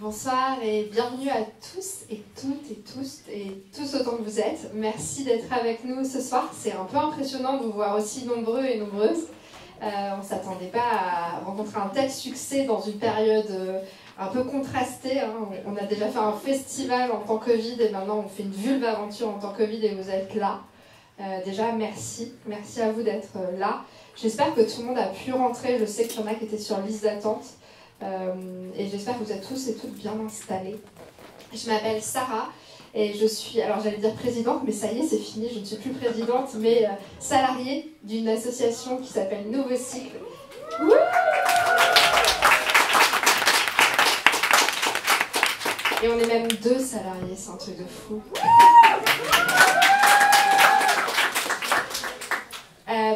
Bonsoir et bienvenue à tous et toutes et tous autant que vous êtes. Merci d'être avec nous ce soir. C'est un peu impressionnant de vous voir aussi nombreux et nombreuses. On ne s'attendait pas à rencontrer un tel succès dans une période un peu contrastée. Hein. On a déjà fait un festival en temps Covid et maintenant on fait une vulve aventure en temps Covid et vous êtes là. Déjà, merci. Merci à vous d'être là. J'espère que tout le monde a pu rentrer. Je sais qu'il y en a qui étaient sur liste d'attente. Et j'espère que vous êtes tous et toutes bien installés. Je m'appelle Sarah et je suis, alors j'allais dire présidente, mais ça y est, c'est fini, je ne suis plus présidente, mais salariée d'une association qui s'appelle Nouveau Cycle. Et on est même 2 salariés, c'est un truc de fou.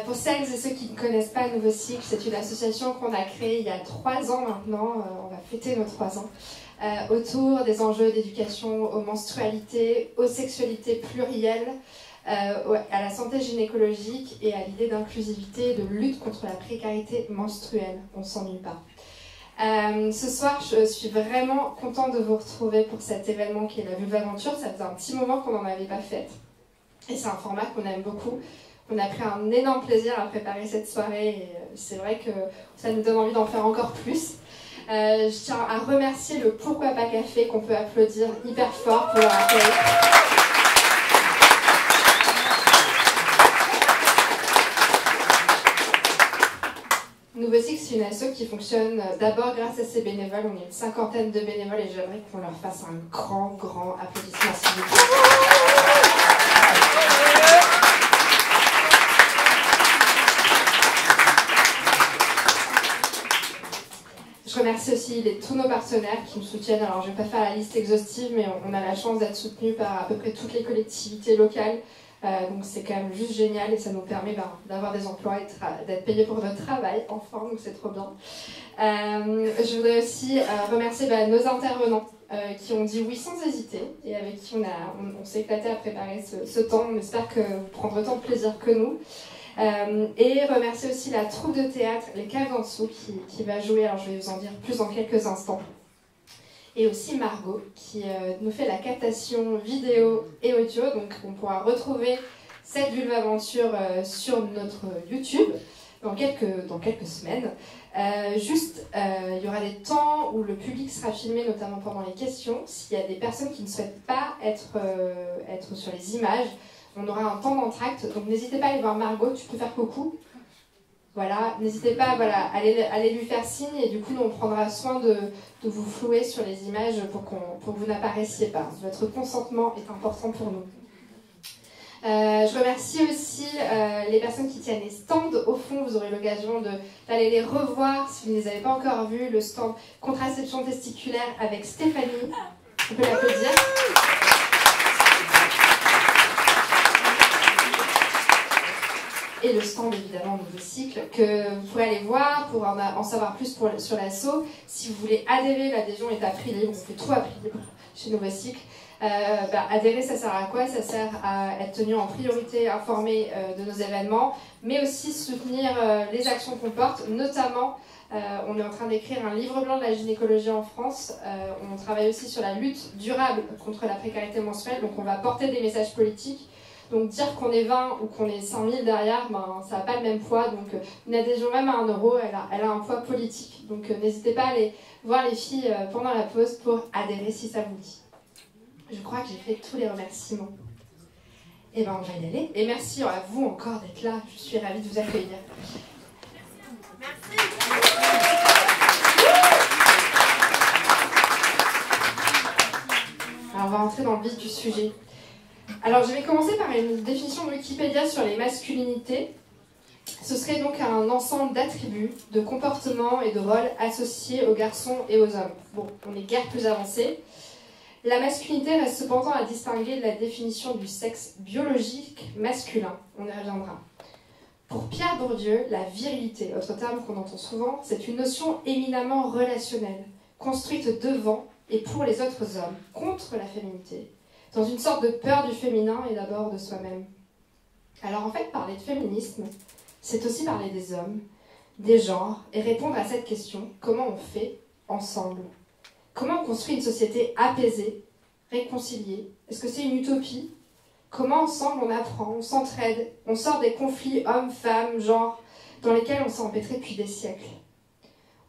Pour celles et ceux qui ne connaissent pas Nouveau Cycle, c'est une association qu'on a créée il y a 3 ans maintenant, on va fêter nos 3 ans, autour des enjeux d'éducation aux menstrualités, aux sexualités plurielles, à la santé gynécologique et à l'idée d'inclusivité et de lutte contre la précarité menstruelle. On ne s'ennuie pas. Ce soir, je suis vraiment contente de vous retrouver pour cet événement qui est la Vulve Aventure. Ça faisait un petit moment qu'on n'en avait pas fait et c'est un format qu'on aime beaucoup. On a pris un énorme plaisir à préparer cette soirée et c'est vrai que ça nous donne envie d'en faire encore plus. Je tiens à remercier le Pourquoi pas Café qu'on peut applaudir hyper fort pour leur accueil. Nouveau Cycle, c'est une asso qui fonctionne d'abord grâce à ses bénévoles. On est une 50aine de bénévoles et j'aimerais qu'on leur fasse un grand applaudissement s'il vous plaît. Je remercie aussi tous nos partenaires qui nous soutiennent. Alors, je ne vais pas faire la liste exhaustive, mais on a la chance d'être soutenus par à peu près toutes les collectivités locales. Donc, c'est quand même juste génial et ça nous permet d'avoir des emplois et d'être payés pour notre travail, enfin, donc c'est trop bien. Je voudrais aussi remercier nos intervenants qui ont dit oui sans hésiter et avec qui on s'est éclaté à préparer ce temps. On espère que vous prendrez autant de plaisir que nous. Et remercier aussi la troupe de théâtre, les Caves en dessous, qui va jouer, alors je vais vous en dire plus dans quelques instants. Et aussi Margot, qui nous fait la captation vidéo et audio, donc on pourra retrouver cette vulve aventure sur notre YouTube dans quelques semaines. Il y aura des temps où le public sera filmé, notamment pendant les questions. S'il y a des personnes qui ne souhaitent pas être sur les images, on aura un temps d'entracte, donc n'hésitez pas à aller voir Margot, tu peux faire coucou. Voilà, n'hésitez pas à aller lui faire signe et du coup nous on prendra soin de vous flouer sur les images pour que vous n'apparaissiez pas. Votre consentement est important pour nous. Je remercie aussi les personnes qui tiennent les stands. Au fond, vous aurez l'occasion d'aller les revoir si vous ne les avez pas encore vus. Le stand contraception testiculaire avec Stéphanie. On peut l'applaudir. Et le stand évidemment Nouveau Cycle que vous pourrez aller voir pour en savoir plus sur l'asso. Si vous voulez adhérer, l'adhésion est à prix libre, on fait tout à prix libre chez Nouveau Cycle. Adhérer, ça sert à quoi? Ça sert à être tenu en priorité, informé de nos événements, mais aussi soutenir les actions qu'on porte, notamment on est en train d'écrire un livre blanc de la gynécologie en France. On travaille aussi sur la lutte durable contre la précarité menstruelle, donc on va porter des messages politiques. Donc dire qu'on est 20 ou qu'on est 5000 derrière, ça n'a pas le même poids. Donc une adhésion même à 1 euro, elle a un poids politique. Donc n'hésitez pas à aller voir les filles pendant la pause pour adhérer si ça vous dit. Je crois que j'ai fait tous les remerciements. Et on va y aller. Et merci à vous encore d'être là. Je suis ravie de vous accueillir. Merci. Alors on va rentrer dans le vif du sujet. Alors je vais commencer par une définition de Wikipédia sur les masculinités. Ce serait donc un ensemble d'attributs, de comportements et de rôles associés aux garçons et aux hommes. Bon, on est guère plus avancé. La masculinité reste cependant à distinguer de la définition du sexe biologique masculin. On y reviendra. Pour Pierre Bourdieu, la virilité, autre terme qu'on entend souvent, c'est une notion éminemment relationnelle, construite devant et pour les autres hommes, contre la féminité, dans une sorte de peur du féminin et d'abord de soi-même. Alors en fait, parler de féminisme, c'est aussi parler des hommes, des genres, et répondre à cette question, comment on fait ensemble? Comment on construit une société apaisée, réconciliée? Est-ce que c'est une utopie? Comment ensemble on apprend, on s'entraide, on sort des conflits hommes, femmes, genre, dans lesquels on s'est empêtré depuis des siècles?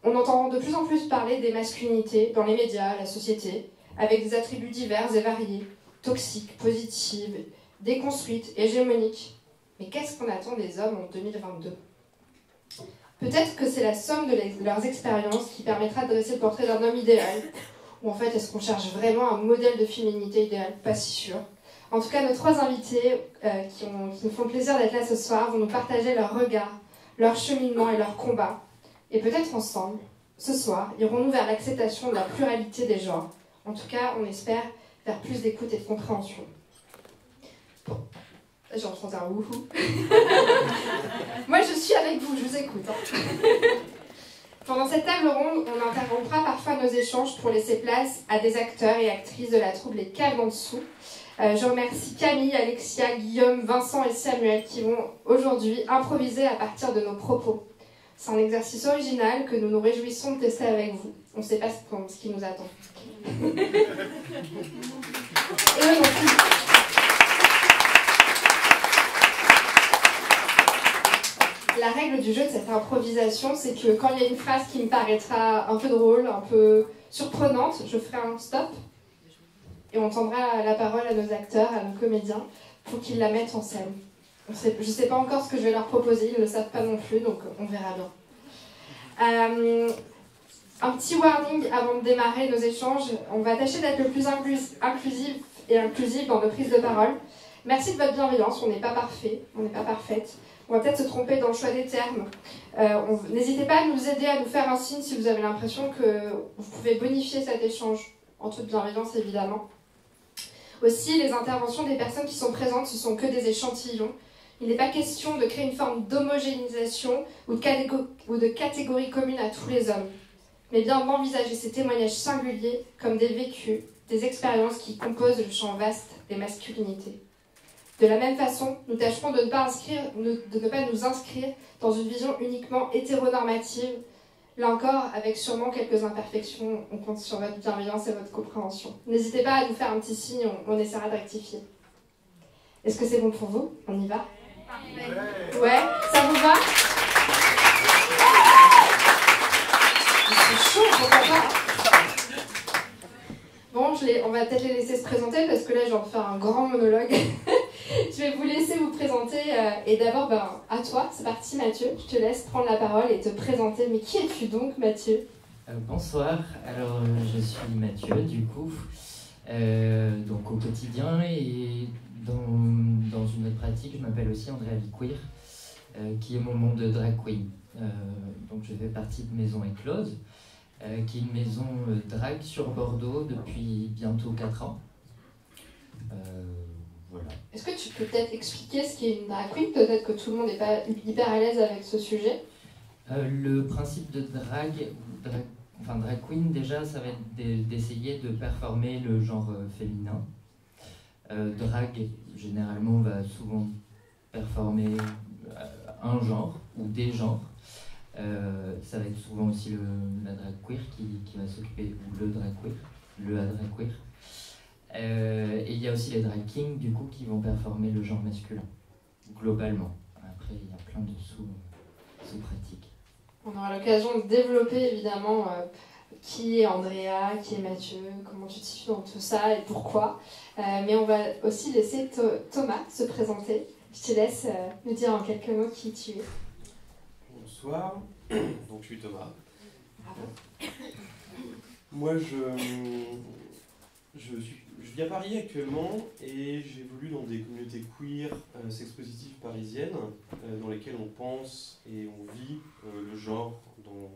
On entend de plus en plus parler des masculinités dans les médias, la société, avec des attributs divers et variés, toxiques, positives, déconstruites, hégémoniques. Mais qu'est-ce qu'on attend des hommes en 2022? Peut-être que c'est la somme de leurs expériences qui permettra de dresser le portrait d'un homme idéal. Ou en fait, est-ce qu'on cherche vraiment un modèle de féminité idéal? Pas si sûr. En tout cas, nos trois invités qui nous font le plaisir d'être là ce soir vont nous partager leur regard, leur cheminement et leur combat. Et peut-être ensemble, ce soir, irons-nous vers l'acceptation de la pluralité des genres. En tout cas, on espère vers plus d'écoute et de compréhension. Bon, j'entends un wouhou. Moi, je suis avec vous, je vous écoute. Pendant cette table ronde, on interrompra parfois nos échanges pour laisser place à des acteurs et actrices de la troupe Les Caves en dessous. Je remercie Camille, Alexia, Guillaume, Vincent et Samuel qui vont aujourd'hui improviser à partir de nos propos. C'est un exercice original que nous nous réjouissons de tester avec vous. On ne sait pas ce qui nous attend. Et eux non plus. La règle du jeu de cette improvisation, c'est que quand il y a une phrase qui me paraîtra un peu drôle, un peu surprenante, je ferai un stop et on tendra la parole à nos acteurs, à nos comédiens, pour qu'ils la mettent en scène. Je ne sais pas encore ce que je vais leur proposer, ils ne le savent pas non plus, donc on verra bien. Un petit warning avant de démarrer nos échanges, on va tâcher d'être le plus inclusif et inclusive dans nos prises de parole. Merci de votre bienveillance, on n'est pas parfait, on n'est pas parfaite. On va peut-être se tromper dans le choix des termes. N'hésitez pas à nous aider, à nous faire un signe si vous avez l'impression que vous pouvez bonifier cet échange, en toute bienveillance évidemment. Aussi, les interventions des personnes qui sont présentes, ce sont que des échantillons. Il n'est pas question de créer une forme d'homogénéisation ou de catégorie commune à tous les hommes, mais bien d'envisager ces témoignages singuliers comme des vécus, des expériences qui composent le champ vaste des masculinités. De la même façon, nous tâcherons de ne pas nous inscrire dans une vision uniquement hétéronormative, là encore avec sûrement quelques imperfections. On compte sur votre bienveillance et votre compréhension. N'hésitez pas à nous faire un petit signe, on essaiera de rectifier. Est-ce que c'est bon pour vous? On y va? Ouais, ça vous va? C'est chaud, pourquoi pas? Bon, on va peut-être les laisser se présenter parce que là, je viens de faire un grand monologue. Je vais vous laisser vous présenter et d'abord, à toi, c'est parti Mathieu, je te laisse prendre la parole et te présenter. Mais qui es-tu donc, Mathieu? Bonsoir, alors je suis Mathieu du coup, donc au quotidien et dans une autre pratique, je m'appelle aussi Andrea Viqueer, qui est mon nom de drag queen. Donc je fais partie de Maison Éclose, qui est une maison drag sur Bordeaux depuis bientôt 4 ans. Voilà. Est-ce que tu peux peut-être expliquer ce qu'est une drag queen? Peut-être que tout le monde n'est pas hyper à l'aise avec ce sujet. Le principe de drag queen, déjà, ça va être d'essayer de performer le genre féminin. Drag, généralement, va souvent performer un genre ou des genres. Ça va être souvent aussi la drag queer qui va s'occuper, ou le drag queer, le drag queer. Et il y a aussi les drag kings du coup qui vont performer le genre masculin globalement. Après il y a plein de sous-pratiques. On aura l'occasion de développer évidemment qui est Andrea, qui est Mathieu, comment tu te situes dans tout ça et pourquoi. Mais on va aussi laisser Thomas se présenter. Je te laisse nous dire en quelques mots qui tu es. Bonsoir, donc je suis Thomas. Bravo. Moi je vis à Paris actuellement et j'évolue dans des communautés queer sex-positives parisiennes dans lesquelles on pense et on vit le genre dans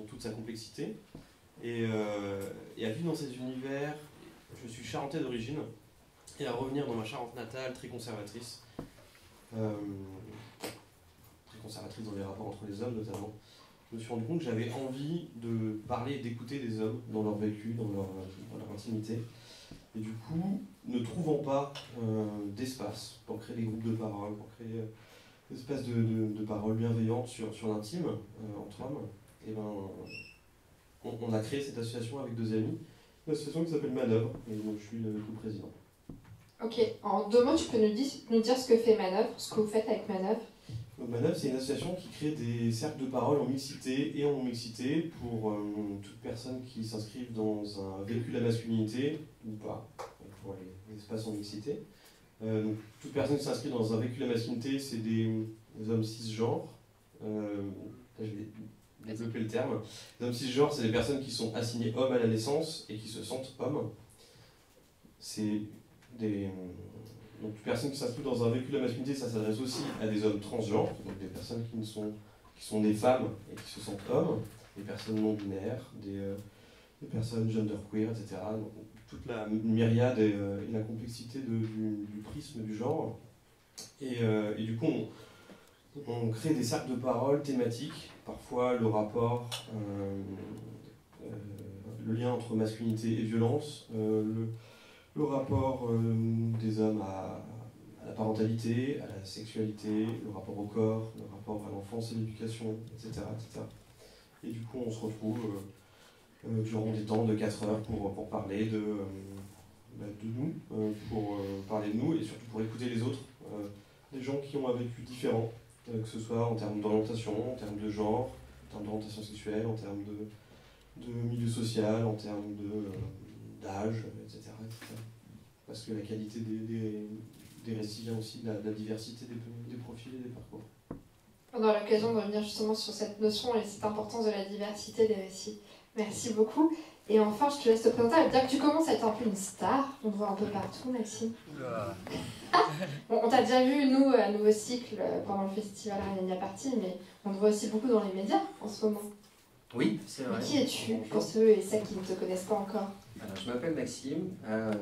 toute sa complexité. Et à vivre dans ces univers, je suis charentais d'origine et à revenir dans ma Charente natale très conservatrice dans les rapports entre les hommes notamment. Je me suis rendu compte que j'avais envie de parler et d'écouter des hommes dans leur vécu, dans leur intimité. Et du coup, ne trouvant pas d'espace pour créer des groupes de parole, pour créer des espaces de parole bienveillantes sur l'intime entre hommes, et on a créé cette association avec 2 amis, une association qui s'appelle Manœuvre, et donc je suis le co-président. Ok, en 2 mots, tu peux nous dire ce que fait Manœuvre, ce que vous faites avec Manœuvre? Donc Manœuvre, c'est une association qui crée des cercles de parole en mixité et en non-mixité pour toute personne qui s'inscrive dans un véhicule à masculinité ou pas, pour les espaces en mixité. Donc, toute personne qui s'inscrit dans un véhicule à masculinité, c'est des hommes cisgenres. Je vais développer le terme. Les hommes cisgenres, c'est des personnes qui sont assignées hommes à la naissance et qui se sentent hommes. C'est des... Donc, toute personne qui s'inscrit dans un véhicule à masculinité, ça s'adresse aussi à des hommes transgenres, donc des personnes qui sont des femmes et qui se sentent hommes, des personnes non binaires, des personnes genderqueer, etc. Donc, toute la myriade et la complexité du prisme du genre. Et du coup, on crée des cercles de parole thématiques, parfois le rapport, le lien entre masculinité et violence, le rapport des hommes à la parentalité, à la sexualité, le rapport au corps, le rapport à l'enfance et l'éducation, etc., etc. Et du coup, on se retrouve durant des temps de 4 heures pour parler de nous, pour parler de nous et surtout pour écouter les autres, des gens qui ont un vécu différent, que ce soit en termes d'orientation, en termes de genre, en termes d'orientation sexuelle, en termes de milieu social, en termes d'âge, etc., etc. Parce que la qualité des récits vient aussi de la diversité des profils et des parcours. On aura l'occasion de revenir justement sur cette notion et cette importance de la diversité des récits. Merci beaucoup. Et enfin, je te laisse te présenter. Bien que tu commences à être un peu une star, on te voit un peu partout, Maxime. Bon, on t'a déjà vu, nous, à Nouveau Cycle, pendant le festival Ariania Party, mais on te voit aussi beaucoup dans les médias en ce moment. Oui, c'est vrai. Qui es-tu pour ceux et celles qui ne te connaissent pas encore? Alors, je m'appelle Maxime,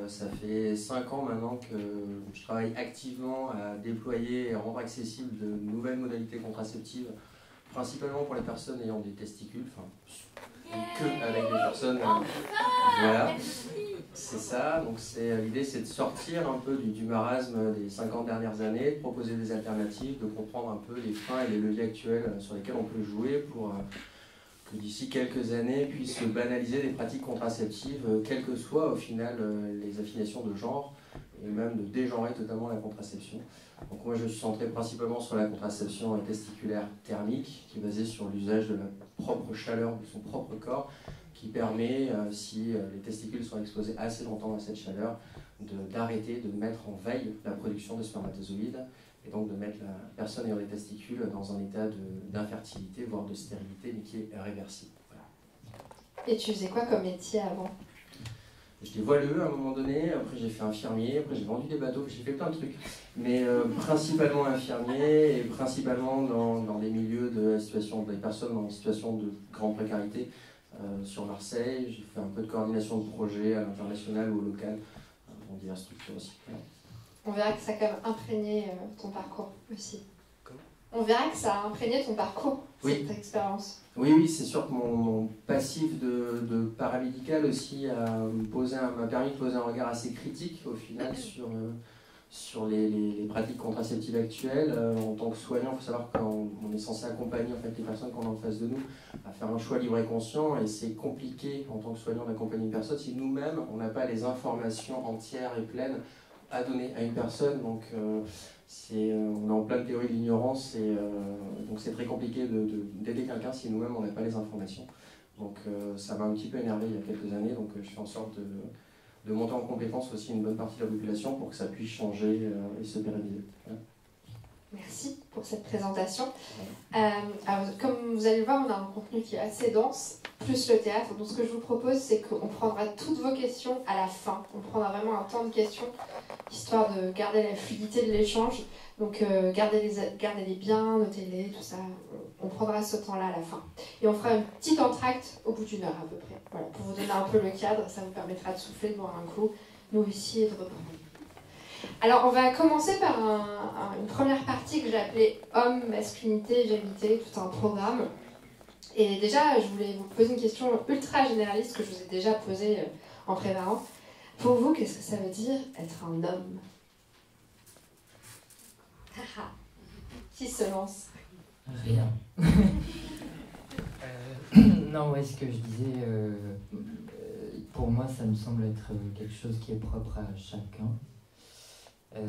ça fait 5 ans maintenant que je travaille activement à déployer et à rendre accessibles de nouvelles modalités contraceptives, principalement pour les personnes ayant des testicules, enfin, que avec des personnes... voilà, c'est ça. Donc l'idée, c'est de sortir un peu du marasme des 50 dernières années, de proposer des alternatives, de comprendre un peu les freins et les leviers actuels sur lesquels on peut jouer pour... que d'ici quelques années puissent se banaliser des pratiques contraceptives, quelles que soient au final les affiliations de genre, et même de dégenrer totalement la contraception. Donc moi je suis centré principalement sur la contraception testiculaire thermique, qui est basée sur l'usage de la propre chaleur de son propre corps, qui permet, si les testicules sont exposés assez longtemps à cette chaleur, d'arrêter, de mettre en veille la production de spermatozoïdes, et donc de mettre la personne ayant des testicules dans un état d'infertilité, voire de stérilité, mais qui est réversible. Voilà. Et tu faisais quoi comme métier avant? J'étais voileux à un moment donné, après j'ai fait infirmier, après j'ai vendu des bateaux, j'ai fait plein de trucs. Mais principalement infirmier, et principalement dans des milieux de situation, des personnes en situation de grande précarité sur Marseille. J'ai fait un peu de coordination de projets à l'international ou au local, dans diverses structures aussi. On verra que ça a quand même imprégné ton parcours aussi. Comment ? On verra que ça a imprégné ton parcours, oui. Cette expérience. Oui, c'est sûr que mon passif de paramédical aussi m'a permis de poser un regard assez critique au final sur les pratiques contraceptives actuelles. En tant que soignant, il faut savoir qu'on est censé accompagner en fait, les personnes qu'on a en face de nous à faire un choix libre et conscient, et c'est compliqué en tant que soignant d'accompagner une personne si nous-mêmes on n'a pas les informations entières et pleines à donner à une personne. Donc on est en pleine théorie de l'ignorance, et donc c'est très compliqué d'aider quelqu'un si nous-mêmes on n'a pas les informations. Donc ça m'a un petit peu énervé il y a quelques années, donc je fais en sorte de monter en compétence aussi une bonne partie de la population pour que ça puisse changer et se pérenniser. Voilà. Merci pour cette présentation. Alors, comme vous allez le voir, on a un contenu qui est assez dense, plus le théâtre. Donc ce que je vous propose, c'est qu'on prendra toutes vos questions à la fin. On prendra vraiment un temps de questions, histoire de garder la fluidité de l'échange. Donc gardez-les bien, notez-les, tout ça. On prendra ce temps-là à la fin. Et on fera une petite entracte au bout d'1 heure à peu près. Voilà, pour vous donner un peu le cadre, ça vous permettra de souffler, de boire un coup, nous aussi, et de reprendre. Alors, on va commencer par une première partie que j'ai appelée Homme, masculinité, virilité, tout un programme. Et déjà, je voulais vous poser une question ultra généraliste que je vous ai déjà posée en préparant. Pour vous, qu'est-ce que ça veut dire être un homme? Qui se lance? Rien. Non, ouais, ce que je disais, pour moi, ça me semble être quelque chose qui est propre à chacun. Et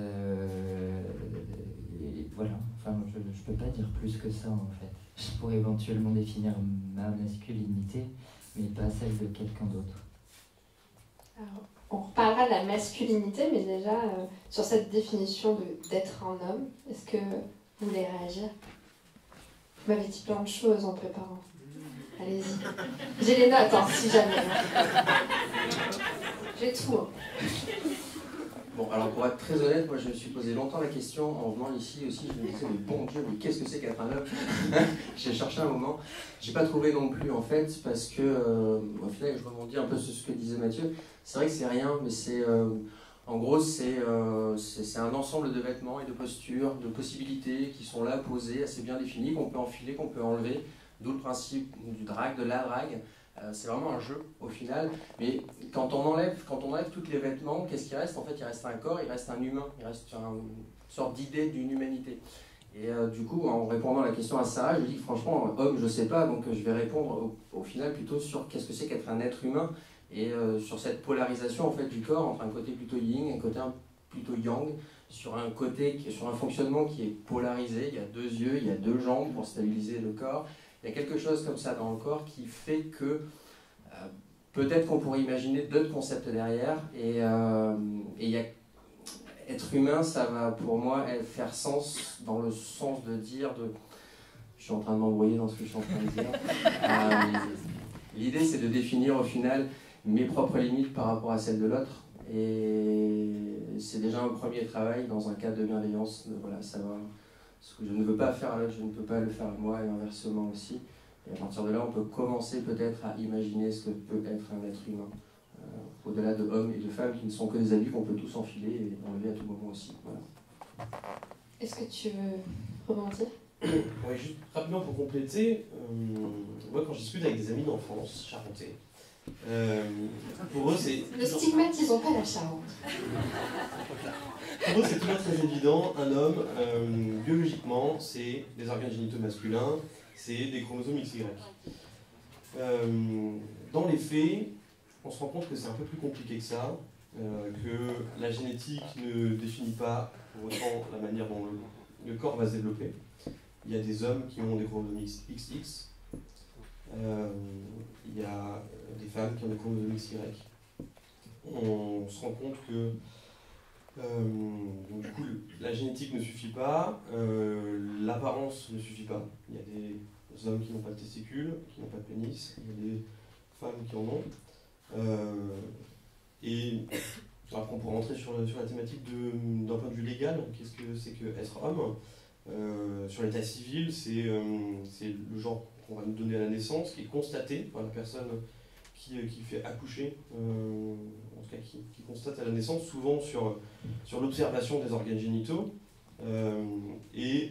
voilà, enfin, je ne peux pas dire plus que ça en fait. Je pourrais éventuellement définir ma masculinité, mais pas celle de quelqu'un d'autre. Alors, on reparlera de la masculinité, mais déjà, sur cette définition d'être un homme, est-ce que vous voulez réagir? Vous m'avez dit plein de choses en préparant. Allez-y. J'ai les notes, hein, si jamais. J'ai tout. Hein. Bon, alors pour être très honnête, moi je me suis posé longtemps la question en venant ici aussi. Je me disais, mais bon Dieu, mais qu'est-ce que c'est qu'être un homme? J'ai cherché un moment. J'ai pas trouvé non plus en fait, parce que au final, je rebondis un peu sur ce que disait Mathieu. C'est vrai que c'est rien, mais c'est. En gros, c'est un ensemble de vêtements et de postures, de possibilités qui sont là, posées, assez bien définies, qu'on peut enfiler, qu'on peut enlever. D'où le principe du drag, de la drague. C'est vraiment un jeu au final, mais quand on enlève tous les vêtements, qu'est-ce qui reste? En fait, il reste un corps, il reste un humain, il reste une sorte d'idée d'une humanité. Et du coup, en répondant à la question à Sarah, je dis que franchement, homme, je sais pas, donc je vais répondre au final plutôt sur qu'est-ce que c'est qu'être un être humain, et sur cette polarisation en fait du corps entre un côté plutôt yin et un côté plutôt yang, sur un fonctionnement qui est polarisé. Il y a deux yeux, il y a deux jambes pour stabiliser le corps. Il y a quelque chose comme ça dans le corps qui fait que peut-être qu'on pourrait imaginer d'autres concepts derrière. Et il y a, être humain, ça va pour moi faire sens dans le sens de dire... Je suis en train de m'embrouiller dans ce que je suis en train de dire. L'idée, c'est de définir au final mes propres limites par rapport à celles de l'autre. Et c'est déjà un premier travail dans un cadre de bienveillance, de voilà, savoir... Ce que je ne veux pas faire à l'autre, je ne peux pas le faire à moi, et inversement aussi. Et à partir de là, on peut commencer peut-être à imaginer ce que peut être un être humain. Au-delà de hommes et de femmes qui ne sont que des habits qu'on peut tous enfiler et enlever à tout moment aussi. Voilà. Est-ce que tu veux rebondir? Oui, juste rapidement pour compléter, moi quand je discute avec des amis d'enfance charentais, pour eux c'est... Ne stigmatisons pas la Charente. Pour eux c'est toujours très évident, un homme, biologiquement, c'est des organes génitaux masculins, c'est des chromosomes XY. Dans les faits, on se rend compte que c'est un peu plus compliqué que ça, que la génétique ne définit pas pour autant la manière dont le corps va se développer. Il y a des hommes qui ont des chromosomes XX, il y a des femmes qui ont des chromosomes XY. On se rend compte que donc, du coup, la génétique ne suffit pas, l'apparence ne suffit pas. Il y a des hommes qui n'ont pas de testicules, qui n'ont pas de pénis, il y a des femmes qui en ont. Et alors qu'on pourrait rentrer sur la thématique d'un point de vue légal, qu'est-ce que c'est que être homme? Sur l'état civil, c'est le genre qu'on va nous donner à la naissance, qui est constaté par la personne qui fait accoucher, en tout cas qui constate à la naissance, souvent sur l'observation des organes génitaux. Et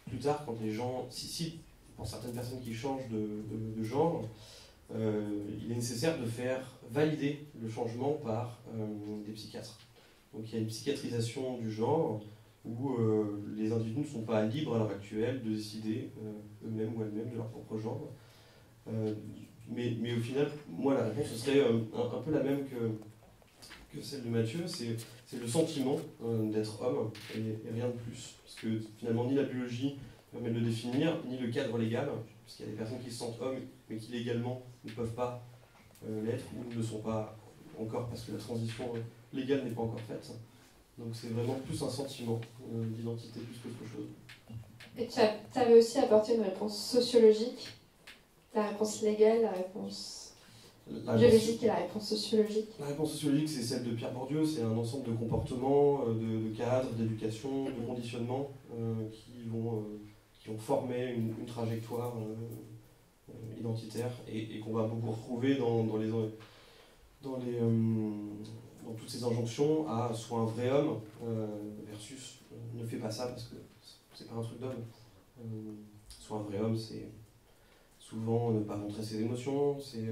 plus tard, quand les gens, si pour certaines personnes qui changent de genre, il est nécessaire de faire valider le changement par des psychiatres. Donc il y a une psychiatrisation du genre où les individus ne sont pas libres à l'heure actuelle de décider eux-mêmes ou elles-mêmes de leur propre genre. Mais au final, moi la réponse ce serait un peu la même que celle de Mathieu, c'est le sentiment d'être homme et rien de plus. Parce que finalement ni la biologie permet de le définir, ni le cadre légal, parce qu'il y a des personnes qui se sentent hommes mais qui légalement ne peuvent pas l'être ou ne le sont pas encore parce que la transition légale n'est pas encore faite. Donc c'est vraiment plus un sentiment d'identité plus qu'autre chose. Et tu avais aussi apporté une réponse sociologique, la réponse légale, la réponse biologique et la réponse sociologique. La réponse sociologique, c'est celle de Pierre Bourdieu, c'est un ensemble de comportements, de cadres, d'éducation, de conditionnements qui ont formé une trajectoire identitaire et qu'on va beaucoup retrouver dans toutes ces injonctions à sois un vrai homme versus ne fais pas ça parce que c'est pas un truc d'homme. Sois un vrai homme, c'est souvent ne pas montrer ses émotions, c'est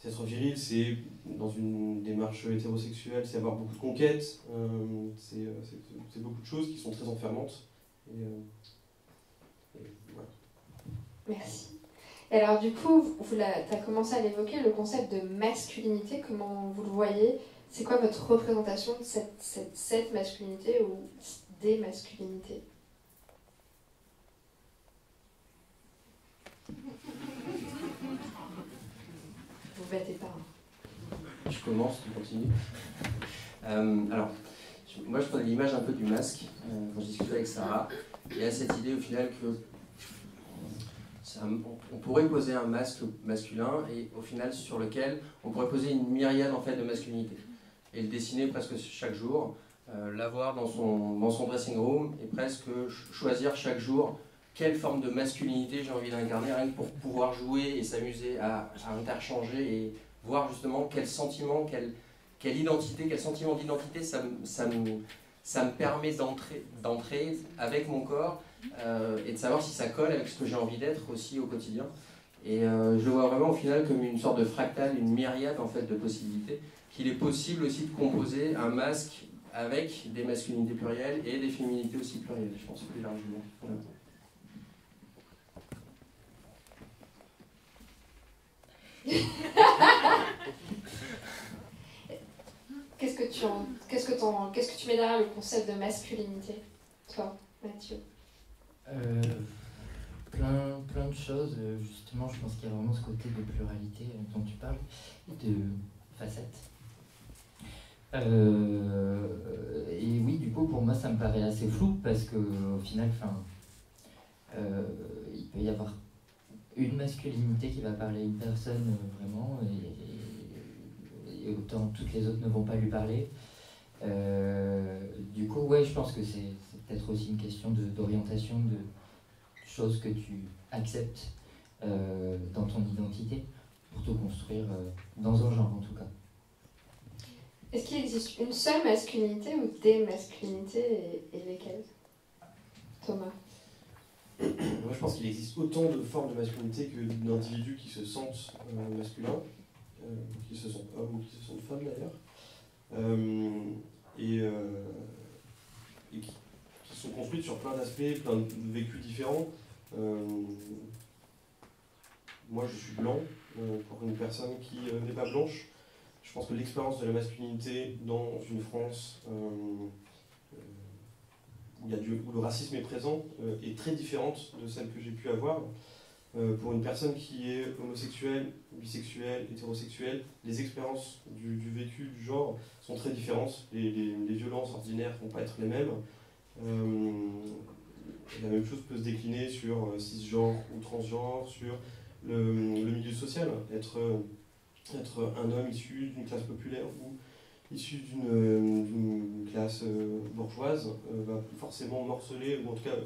être viril, c'est dans une démarche hétérosexuelle, c'est avoir beaucoup de conquêtes, c'est beaucoup de choses qui sont très enfermantes. Et voilà. Merci. Et alors du coup, tu as commencé à l'évoquer, le concept de masculinité, comment vous le voyez? C'est quoi votre représentation de cette masculinité ou des masculinités? Vous battez pas. Je commence, tu continues. Alors, moi je prenais l'image un peu du masque quand je discutais avec Sarah. Il y a cette idée au final que on pourrait poser un masque masculin et au final sur lequel on pourrait poser une myriade en fait de masculinité et le dessiner presque chaque jour, l'avoir dans son dressing room et presque choisir chaque jour quelle forme de masculinité j'ai envie d'incarner, rien que pour pouvoir jouer et s'amuser à interchanger et voir justement quel sentiment, quelle identité, quel sentiment d'identité ça me permet d'entrer avec mon corps et de savoir si ça colle avec ce que j'ai envie d'être aussi au quotidien. Et je le vois vraiment au final comme une sorte de fractal, une myriade en fait de possibilités, qu'il est possible aussi de composer un masque avec des masculinités plurielles et des fémininités aussi plurielles, je pense plus largement. Voilà. Qu'est-ce que tu mets derrière le concept de masculinité, toi, Mathieu? Plein de choses. Justement, je pense qu'il y a vraiment ce côté de pluralité dont tu parles, de facettes. Et oui, du coup, pour moi, ça me paraît assez flou parce qu'au final, il peut y avoir une masculinité qui va parler à une personne vraiment, et autant toutes les autres ne vont pas lui parler. Du coup, ouais, je pense que c'est peut-être aussi une question d'orientation, de choses que tu acceptes dans ton identité pour te construire dans un genre en tout cas. Est-ce qu'il existe une seule masculinité ou des masculinités et lesquelles? Thomas? Moi je pense qu'il existe autant de formes de masculinité que d'individus qui se sentent masculins, qui se sentent hommes ou qui se sentent femmes d'ailleurs, et qui sont construites sur plein d'aspects, plein de vécus différents. Moi je suis blanc, pour une personne qui n'est pas blanche. Je pense que l'expérience de la masculinité dans une France où le racisme est présent est très différente de celle que j'ai pu avoir. Pour une personne qui est homosexuelle, bisexuelle, hétérosexuelle, les expériences du vécu, du genre sont très différentes. Les violences ordinaires ne vont pas être les mêmes. La même chose peut se décliner sur cisgenre ou transgenre, sur le milieu social. Être un homme issu d'une classe populaire ou issu d'une classe bourgeoise va forcément morceler, ou en tout cas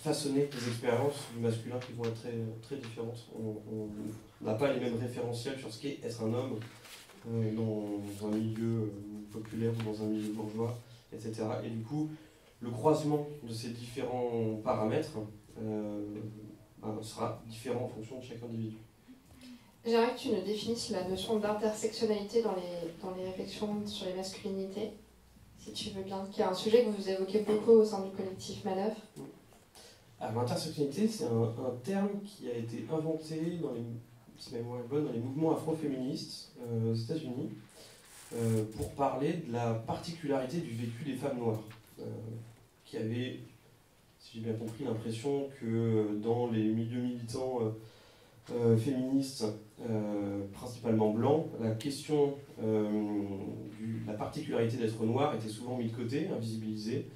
façonner des expériences du masculin qui vont être très, très différentes. On n'a pas les mêmes référentiels sur ce qu'est être un homme dans un milieu populaire ou dans un milieu bourgeois, etc. Et du coup, le croisement de ces différents paramètres sera différent en fonction de chaque individu. J'aimerais que tu nous définisses la notion d'intersectionnalité dans les réflexions sur les masculinités, si tu veux bien, qui est un sujet que vous évoquez beaucoup au sein du collectif Manœuvre. Alors l'intersectionnalité, c'est un terme qui a été inventé dans les mouvements afroféministes aux États-Unis pour parler de la particularité du vécu des femmes noires, qui avaient, si j'ai bien compris, l'impression que dans les milieux militants féministes, principalement blancs, la question de la particularité d'être noir était souvent mise de côté, invisibilisée,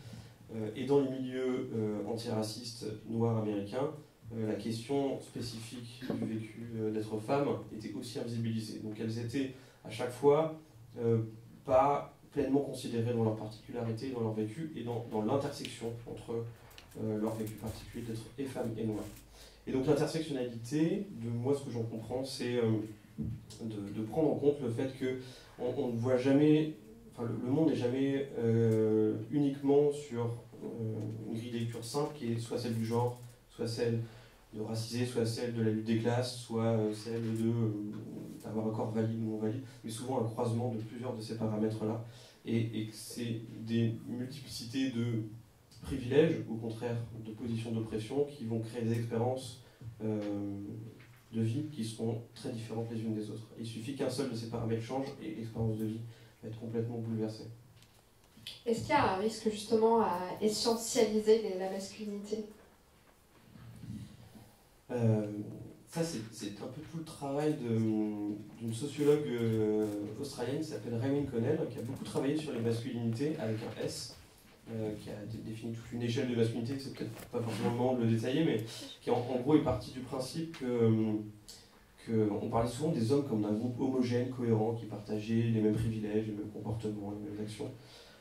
et dans les milieux antiracistes noirs américains, la question spécifique du vécu d'être femme était aussi invisibilisée. Donc elles étaient à chaque fois pas pleinement considérées dans leur particularité, dans leur vécu, et dans l'intersection entre leur vécu particulier d'être et femme et noir. Et donc l'intersectionnalité, de moi ce que j'en comprends, c'est de prendre en compte le fait qu'on ne voit jamais, le monde n'est jamais uniquement sur une grille de lecture simple qui est soit celle du genre, soit celle de racisé, soit celle de la lutte des classes, soit celle d'avoir un corps valide ou non valide, mais souvent un croisement de plusieurs de ces paramètres-là. Et c'est des multiplicités de privilèges, au contraire de positions d'oppression, qui vont créer des expériences de vie qui seront très différentes les unes des autres. Il suffit qu'un seul de ces paramètres change et l'expérience de vie va être complètement bouleversée. Est-ce qu'il y a un risque justement à essentialiser la masculinité? Ça, c'est un peu tout le travail d'une sociologue australienne qui s'appelle Raymond Connell, qui a beaucoup travaillé sur les masculinités avec un S, qui a défini toute une échelle de masculinité, c'est peut-être pas forcément le moment de le détailler, mais qui en gros est parti du principe qu'on parlait souvent des hommes comme d'un groupe homogène, cohérent, qui partageait les mêmes privilèges, les mêmes comportements, les mêmes actions.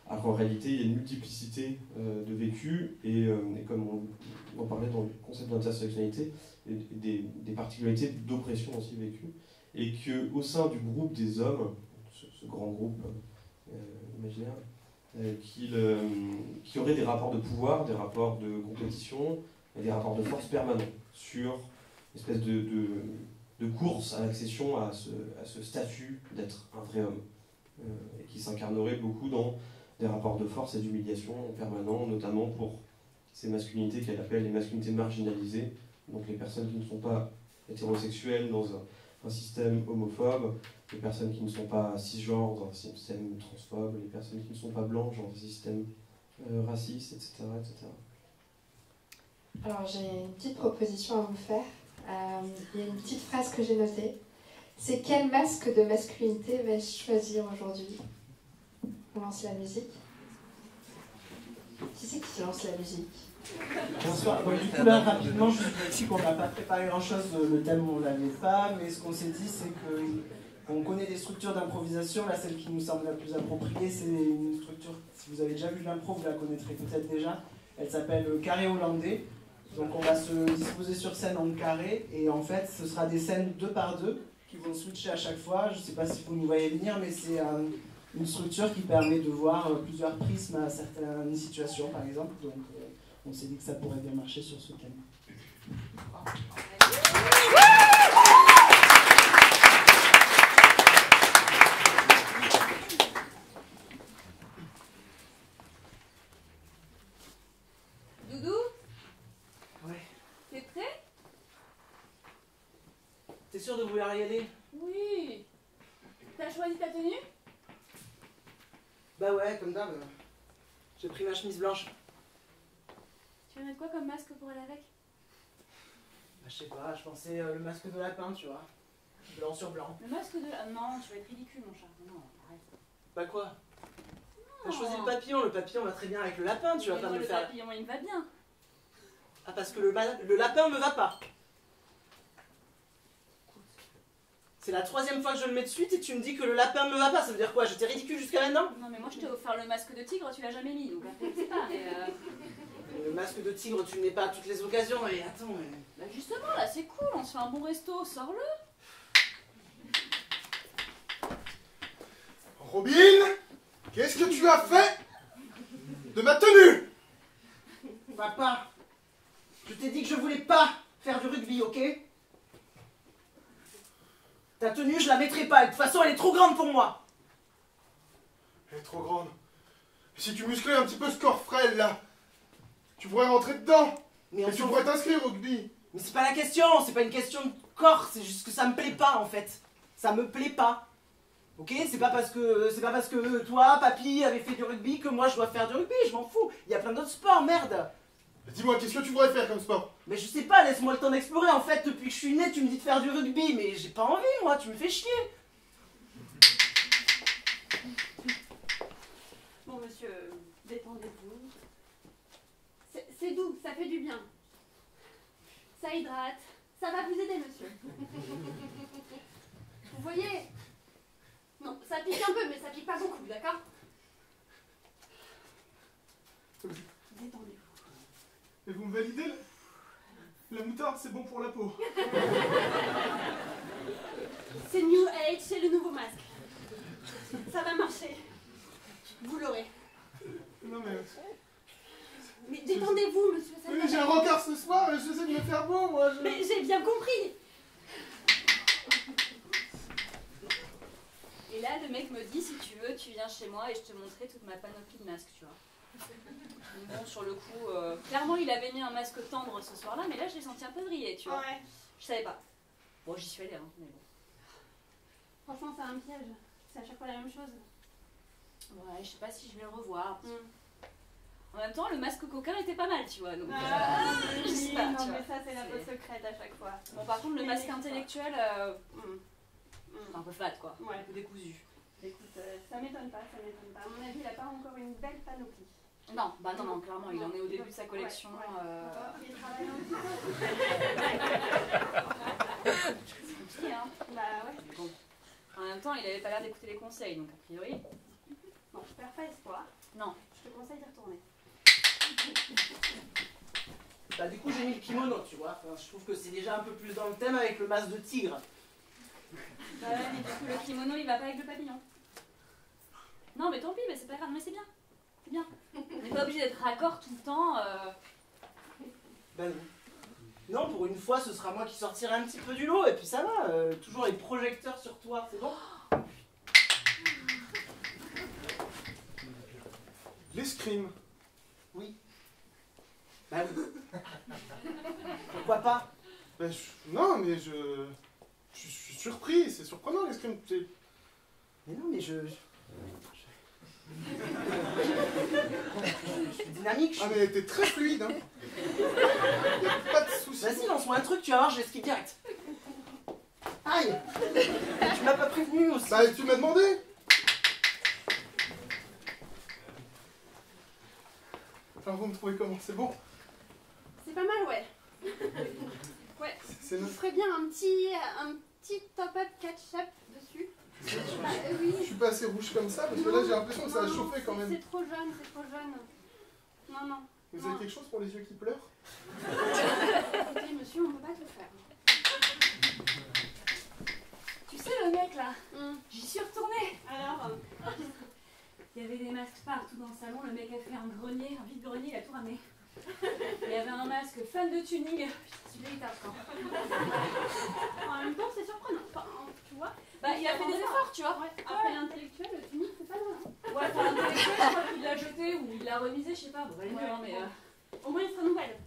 Alors qu'en réalité, il y a une multiplicité de vécus, et comme on en parlait dans le concept d'intersectionnalité, des particularités d'oppression aussi vécues, et qu'au sein du groupe des hommes, ce grand groupe imaginaire, qui aurait des rapports de pouvoir, des rapports de compétition, et des rapports de force permanents sur une espèce de course à l'accession à ce statut d'être un vrai homme, et qui s'incarnerait beaucoup dans des rapports de force et d'humiliation permanents, notamment pour ces masculinités qu'elle appelle les masculinités marginalisées, donc les personnes qui ne sont pas hétérosexuelles dans un système homophobe, les personnes qui ne sont pas cisgenres dans un système transphobe, les personnes qui ne sont pas blanches dans un système raciste, etc., etc. Alors j'ai une petite proposition à vous faire. Il y a une petite phrase que j'ai notée. C'est quel masque de masculinité vais-je choisir aujourd'hui? On lance la musique. Qui c'est qui lance la musique? Bonsoir. Donc, du coup, là, rapidement, je vous dis qu'on n'a pas préparé grand-chose, le thème, on ne l'avait pas, mais ce qu'on s'est dit, c'est qu'on connaît des structures d'improvisation. Là, celle qui nous semble la plus appropriée, c'est une structure, si vous avez déjà vu de l'impro, vous la connaîtrez peut-être déjà. Elle s'appelle carré hollandais. Donc, on va se disposer sur scène en carré, et en fait, ce sera des scènes 2 par 2 qui vont switcher à chaque fois. Je ne sais pas si vous nous voyez venir, mais c'est une structure qui permet de voir plusieurs prismes à certaines situations, par exemple. Donc, on s'est dit que ça pourrait bien marcher sur ce thème. Doudou? Ouais. T'es prêt? T'es sûr de vouloir y aller? Oui. T'as choisi ta tenue? Bah ouais, comme d'hab. J'ai pris ma chemise blanche. Tu vas mettre quoi comme masque pour aller avec? Bah, je sais pas, je pensais le masque de lapin, tu vois. Blanc sur blanc. Le masque de... Ah non, tu vas être ridicule, mon chat. Non, arrête. Bah quoi? T'as choisi le papillon va très bien avec le lapin, tu vas mais pas moi, me le le faire... papillon, il me va bien. Ah, parce que le lapin me va pas. C'est la 3e fois que je le mets de suite et tu me dis que le lapin me va pas, ça veut dire quoi? J'étais ridicule jusqu'à maintenant? Non, mais moi, je t'ai offert le masque de tigre, tu l'as jamais mis, donc après, je sais pas, mais... Le masque de tigre, tu le mets pas à toutes les occasions, et attends... Bah justement, là, c'est cool, on se fait un bon resto, sors-le. Robin, qu'est-ce que tu as fait de ma tenue? Papa, je t'ai dit que je voulais pas faire du rugby, ok? Ta tenue, je la mettrai pas, et de toute façon, elle est trop grande pour moi. Elle est trop grande. Et si tu musclais un petit peu ce corps frêle, là, tu pourrais rentrer dedans. Mais Et tu pourrais t'inscrire au rugby. Mais c'est pas la question, c'est pas une question de corps, c'est juste que ça me plaît pas, en fait. Ça me plaît pas. Ok? C'est pas parce que toi, papy, avait fait du rugby que moi je dois faire du rugby, je m'en fous. Il y a plein d'autres sports, merde. Dis-moi, qu'est-ce que tu voudrais faire comme sport? Mais je sais pas, laisse-moi le temps d'explorer. En fait, depuis que je suis né, tu me dis de faire du rugby, mais j'ai pas envie, moi, tu me fais chier. Bon, monsieur, détendez-vous. C'est doux, ça fait du bien. Ça hydrate. Ça va vous aider, monsieur. Vous voyez? Non, ça pique un peu, mais ça pique pas beaucoup, d'accord? Détendez-vous. Et vous me validez? La moutarde, c'est bon pour la peau. C'est New Age, c'est le nouveau masque. Ça va marcher. Vous l'aurez. Non mais... Mais détendez-vous, monsieur. Oui, j'ai un rencard ce soir et j'essaie de me faire beau, moi. Mais j'ai bien compris. Et là, le mec me dit, si tu veux, tu viens chez moi et je te montrerai toute ma panoplie de masques, tu vois. Bon, sur le coup, clairement, il avait mis un masque tendre ce soir-là, mais là, je l'ai senti un peu briller, tu vois. Ouais. Je savais pas. Bon, j'y suis allée, hein, mais bon. Franchement, c'est un piège. C'est à chaque fois la même chose. Ouais, je sais pas si je vais le revoir. En même temps, le masque coquin était pas mal, tu vois. Donc, je sais pas, non, tu vois. mais ça, c'est la peau secrète à chaque fois. Bon, par contre, le masque intellectuel, C'est un peu flat, quoi. Ouais. Un peu décousu. Écoute, ça m'étonne pas, ça m'étonne pas. À mon avis, il a pas encore une belle panoplie. Non, bah non, clairement, il en est au début de sa collection. Il travaille un petit peu. C'est compliqué, hein. Bah ouais. Bon. En même temps, il avait pas l'air d'écouter les conseils, donc a priori. Bon, je perds pas espoir. Non. Je te conseille d'y retourner. Bah du coup j'ai mis le kimono, tu vois. Enfin, je trouve que c'est déjà un peu plus dans le thème avec le masque de tigre. Bah ouais, mais du coup, le kimono, il va pas avec le papillon. Non, mais tant pis, mais c'est pas grave, mais c'est bien. C'est bien. On n'est pas obligé d'être raccord tout le temps. Ben non. Non, pour une fois, ce sera moi qui sortirai un petit peu du lot, et puis ça va, toujours les projecteurs sur toi, c'est bon? L'escrime. Oui. Bah oui. Pourquoi pas? Ben, non, mais je suis surpris, c'est surprenant l'escrime. Mais non, mais je suis dynamique. Ah, mais t'es très fluide, hein. Y a pas de soucis. Vas-y, lance-moi un truc, tu vas voir, je l'esquive direct. Aïe! Tu m'as pas prévenu aussi. Bah, tu m'as demandé. Alors, vous me trouvez comment? C'est bon? C'est pas mal, ouais. Ouais. C'est Je ferais bien un petit top-up ketchup dessus. Oui. Je suis pas assez rouge comme ça, parce que là, j'ai l'impression que ça a chauffé quand même. C'est trop jeune, c'est trop jeune. Non, non. Vous avez quelque chose pour les yeux qui pleurent? Écoutez, monsieur, on peut pas tout faire. Tu sais, le mec là, j'y suis retournée. Alors, il y avait des masques partout dans le salon. Le mec a fait un grenier, un vide-grenier, il a tout ramené. Il y avait un masque fan de tuning. Putain, celui-là, il tape, en même temps, c'est surprenant. Enfin, tu vois. Bah, il a fait des efforts, tu vois. Ouais. Après l'intellectuel, le tuning, c'est pas loin. Ouais, enfin, l'intellectuel, je crois qu'il l'a jeté ou il l'a remisé, je sais pas. Bon, bah, mieux, hein, mais. Au moins, il se renouvelle.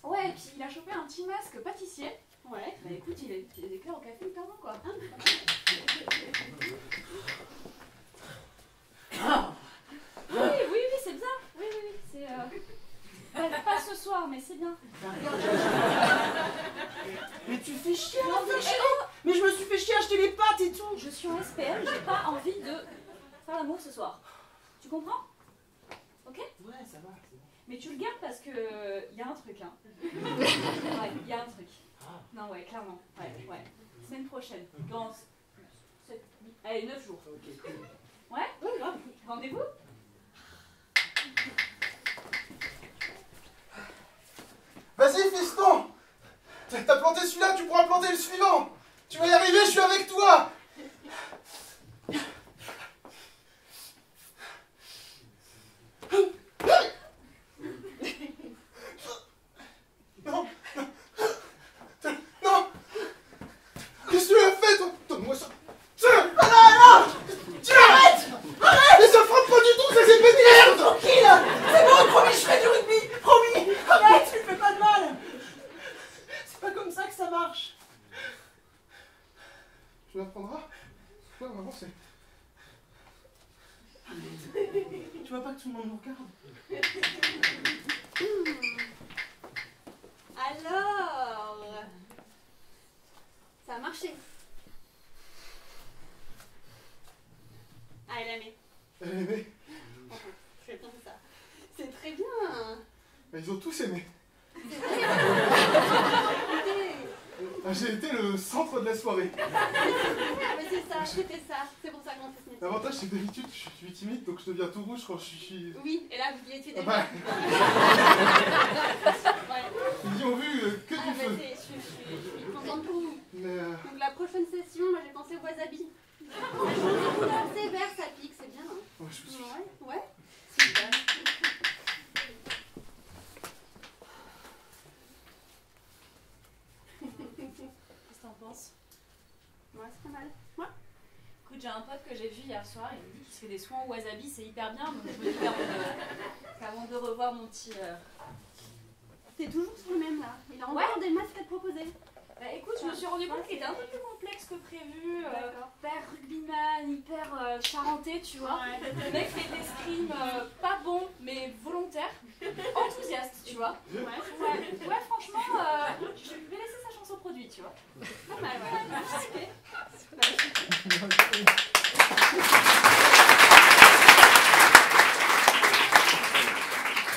Ouais, et puis il a chopé un petit masque pâtissier. Ouais. Bah écoute, il a des éclairs au café hyper bon, quoi. Oui, c'est bien. Oui, c'est. Pas ce soir, mais c'est bien. Mais tu fais chier à faire chier. Mais je me suis fait chier à acheter les pâtes et tout. Je suis en SPM, j'ai pas envie de faire l'amour ce soir. Tu comprends? Ok? Ouais, ça va, c'est bon. Mais tu le gardes parce que y a un truc, hein. Ouais, y a un truc. Non, ouais, clairement. Ouais. Semaine prochaine. Dans 7, 8, allez, 9 jours. Ok, cool. Ouais? Grave. Rendez-vous? Vas-y, fiston! T'as planté celui-là, tu pourras planter le suivant! Tu vas y arriver, je suis avec toi! Non! Non! Qu'est-ce que tu as fait, toi? Donne-moi ça! Tiens! Ah non! Tiens! Arrête! Mais ça frappe pas du tout, ça c'est pété! Merde, tranquille! C'est bon, promis, je fais du rugby! Promis! Arrête, tu me fais pas de mal! C'est pas comme ça que ça marche! Tu m'apprendras? Non, vraiment, c'est... Tu vois pas que tout le monde nous regarde? Alors, ça a marché. Ah, elle a aimé. Elle a aimé. Je fais bien ça. C'est très bien. Mais ils ont tous aimé. C'est vrai. J'ai été le centre de la soirée. Ah, mais c'est ça, c'était ça. C'est pour ça qu'on fait ce métier. L'avantage, c'est que d'habitude, je suis timide, donc je deviens tout rouge quand je suis... Oui, et là, vous y étiez Ah déjà. bah, Ouais. ils y ont vu que Ah, du bah, feu. je suis contente pour vous. Mais Donc la prochaine session, moi j'ai pensé au wasabi. C'est vert, ça pique, c'est bien. Hein. ouais, je vous suis. Ouais. Super. Qu'est-ce que t'en penses? Ouais, c'est pas mal. Ouais. Écoute, j'ai un pote que j'ai vu hier soir, il me dit qu'il se fait des soins au wasabi, c'est hyper bien, donc je me dis qu'avant de revoir mon petit... T'es toujours sur le même là. Il a encore des masques à te proposer. Bah écoute, je me suis rendu compte qu'il était un peu plus complexe que prévu. Hyper rugbyman, hyper charentais, tu vois. Le mec fait des scrims pas bons, mais volontaires. Enthousiaste, tu vois. Ouais, franchement, je vais laisser sa chance au produit, tu vois. Pas mal, ouais.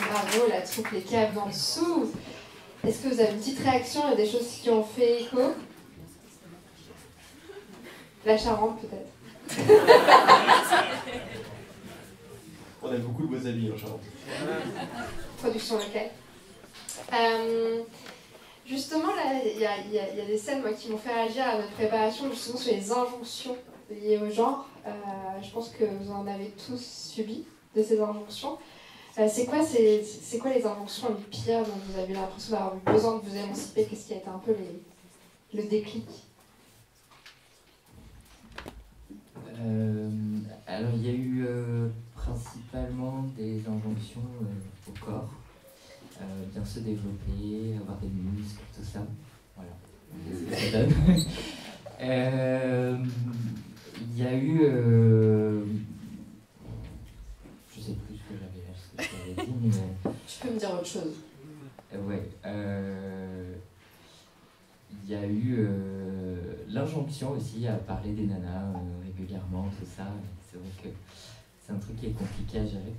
Bravo, la troupe, les caves en dessous. Est-ce que vous avez une petite réaction? Il y a des choses qui ont fait écho? La Charente, peut-être. On aime beaucoup le wasabi en Charente. Production locale. Justement, là, il y a des scènes moi, qui m'ont fait réagir à notre préparation, justement sur les injonctions liées au genre. Je pense que vous en avez tous subi de ces injonctions. C'est quoi les injonctions les pires dont vous avez l'impression d'avoir eu besoin de vous émanciper? Qu'est-ce qui a été un peu le déclic? Alors il y a eu principalement des injonctions au corps, bien se développer, avoir des muscles, tout ça. Voilà, c'est ce que ça donne. Il y a eu... je sais plus ce que j'avais dit, mais... Tu peux me dire autre chose? Ouais. Il y a eu l'injonction aussi à parler des nanas régulièrement, tout ça. C'est vrai que c'est un truc qui est compliqué à gérer.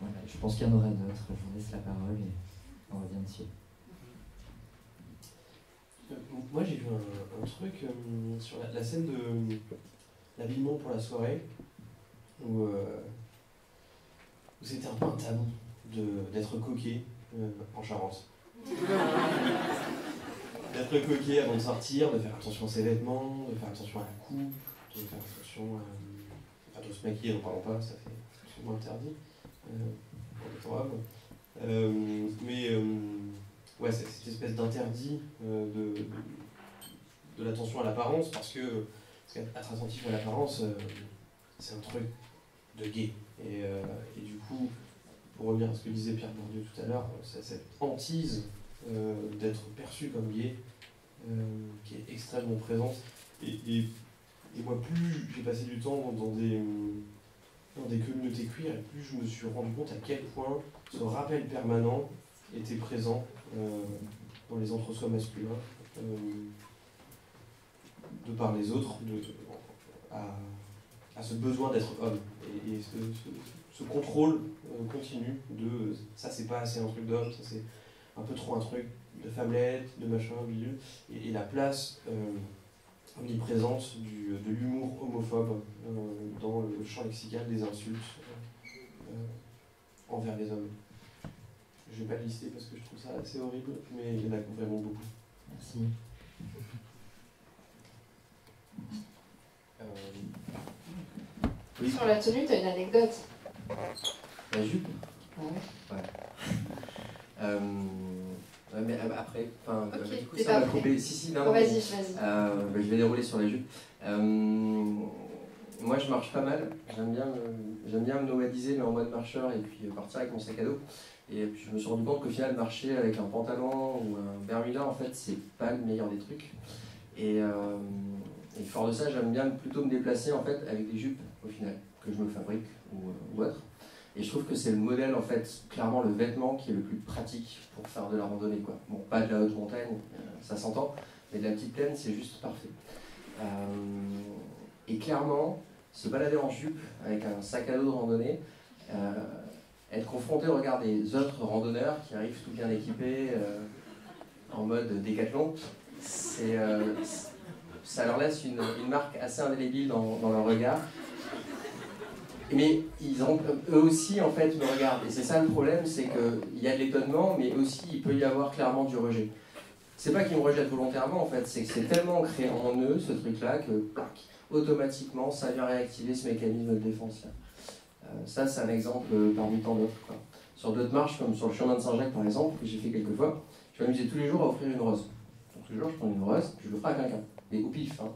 Voilà, je pense qu'il y en aura d'autres. Je vous laisse la parole et on revient dessus. Moi j'ai vu un truc sur la scène de l'habillement pour la soirée où c'était un peu un tabou d'être coquet en Charente. D'être coquet avant de sortir, de faire attention à ses vêtements, de faire attention à la coupe, de faire attention à... de se maquiller, n'en parlons pas, ça fait souvent interdit en étant homme. Ouais, c'est cette espèce d'interdit de l'attention à l'apparence, parce qu'être attentif à l'apparence, c'est un truc de gay. Et du coup, pour revenir à ce que disait Pierre Bourdieu tout à l'heure, cette hantise d'être perçu comme gay, qui est extrêmement présente. Et moi, plus j'ai passé du temps dans des communautés queer, et plus je me suis rendu compte à quel point ce rappel permanent était présent dans les entre-soi masculins, de par les autres, à ce besoin d'être homme. Et ce contrôle continu de ça c'est pas assez un truc d'homme, ça c'est un peu trop un truc de femmelette, de machin, bidule, et la place omniprésente de l'humour homophobe dans le champ lexical des insultes envers les hommes. Je vais pas le lister parce que je trouve ça assez horrible, mais il y en a vraiment beaucoup. Merci. Oui. Sur la tenue, tu as une anecdote. La jupe? Ouais. Mais après, okay. Du coup, ça m'a coupé. Si, non, vas-y. Je vais dérouler sur la jupe. Moi, je marche pas mal. J'aime bien me nomadiser, mais en mode marcheur, et puis partir avec mon sac à dos. Et puis je me suis rendu compte qu'au final, marcher avec un pantalon ou un bermuda, en fait, c'est pas le meilleur des trucs. Et fort de ça, j'aime bien plutôt me déplacer en fait avec des jupes au final, que je me fabrique ou autre. Et je trouve que c'est le modèle, en fait, clairement le vêtement qui est le plus pratique pour faire de la randonnée, quoi. Bon, pas de la haute montagne, ça s'entend, mais de la petite plaine, c'est juste parfait. Et clairement, se balader en jupe avec un sac à dos de randonnée, être confronté au regard des autres randonneurs qui arrivent tout bien équipés, en mode décathlon, ça leur laisse une marque assez indélébile dans leur regard. Mais eux aussi, en fait, me regardent. Et c'est ça le problème, c'est qu'il y a de l'étonnement, mais aussi il peut y avoir clairement du rejet. C'est pas qu'ils me rejettent volontairement, en fait, c'est que c'est tellement ancré en eux, ce truc-là, que automatiquement, ça vient réactiver ce mécanisme de défense-là. Ça, c'est un exemple parmi tant d'autres. Sur d'autres marches, comme sur le chemin de Saint-Jacques, par exemple, que j'ai fait quelques fois, je m'amusais tous les jours à offrir une rose. Donc tous les jours, je prends une rose, je le ferai à quelqu'un. Mais au pif, hein.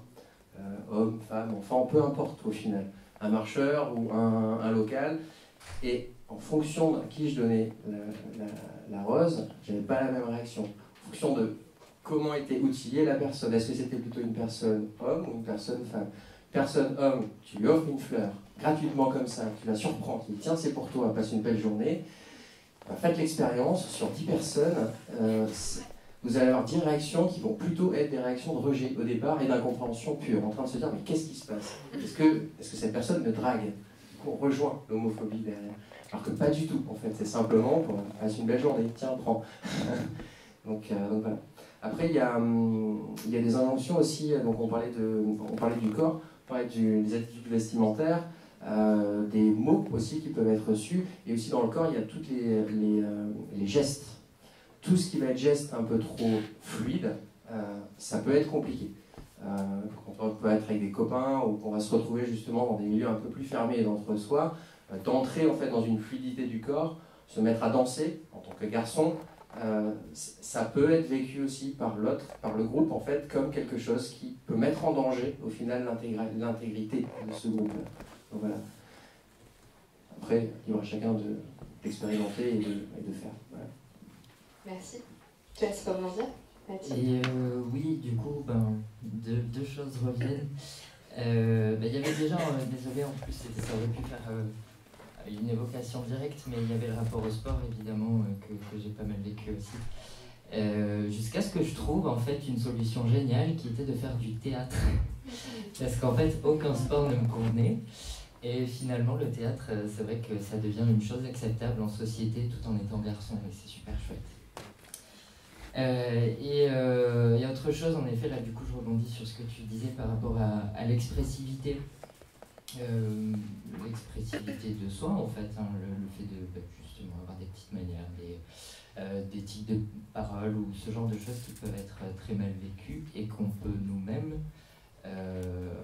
homme, femme, enfant, peu importe au final, un marcheur ou un local, et en fonction à qui je donnais la rose, j'avais pas la même réaction. En fonction de comment était outillée la personne, est-ce que c'était plutôt une personne homme ou une personne femme? Personne homme, tu lui offres une fleur, gratuitement comme ça, tu la surprends, tu dis tiens c'est pour toi, passe une belle journée. Faites l'expérience, sur 10 personnes, vous allez avoir 10 réactions qui vont plutôt être des réactions de rejet au départ et d'incompréhension pure, en train de se dire mais qu'est-ce qui se passe? Est-ce que cette personne me drague? Du coup on rejoint l'homophobie derrière. Alors que pas du tout en fait, c'est simplement pour passer une belle journée, tiens prends. donc voilà. Après il y a des inventions aussi, donc on parlait du corps, on parlait des attitudes vestimentaires. Des mots aussi qui peuvent être reçus, et aussi dans le corps il y a tous les gestes. Tout ce qui va être geste un peu trop fluide, ça peut être compliqué. Quand on peut être avec des copains ou qu'on va se retrouver justement dans des milieux un peu plus fermés et d'entre-soi, d'entrer en fait dans une fluidité du corps, se mettre à danser en tant que garçon, ça peut être vécu aussi par l'autre, par le groupe en fait, comme quelque chose qui peut mettre en danger au final l'intégrité de ce groupe-là. Donc voilà. Après, il y aura chacun d'expérimenter et de faire. Voilà. Merci. Tu laisses rebondir, Mathilde? Et oui, du coup, deux choses reviennent. Il y avait déjà, désolé, en plus, ça aurait pu faire une évocation directe, mais il y avait le rapport au sport, évidemment, que j'ai pas mal vécu aussi. Jusqu'à ce que je trouve, en fait, une solution géniale qui était de faire du théâtre. Parce qu'en fait, aucun sport ne me convenait. Et finalement, le théâtre, c'est vrai que ça devient une chose acceptable en société tout en étant garçon, et c'est super chouette. Et autre chose, en effet, là du coup je rebondis sur ce que tu disais par rapport à l'expressivité. L'expressivité de soi, en fait, hein, le fait de justement avoir des petites manières, des types de paroles ou ce genre de choses qui peuvent être très mal vécues et qu'on peut nous-mêmes,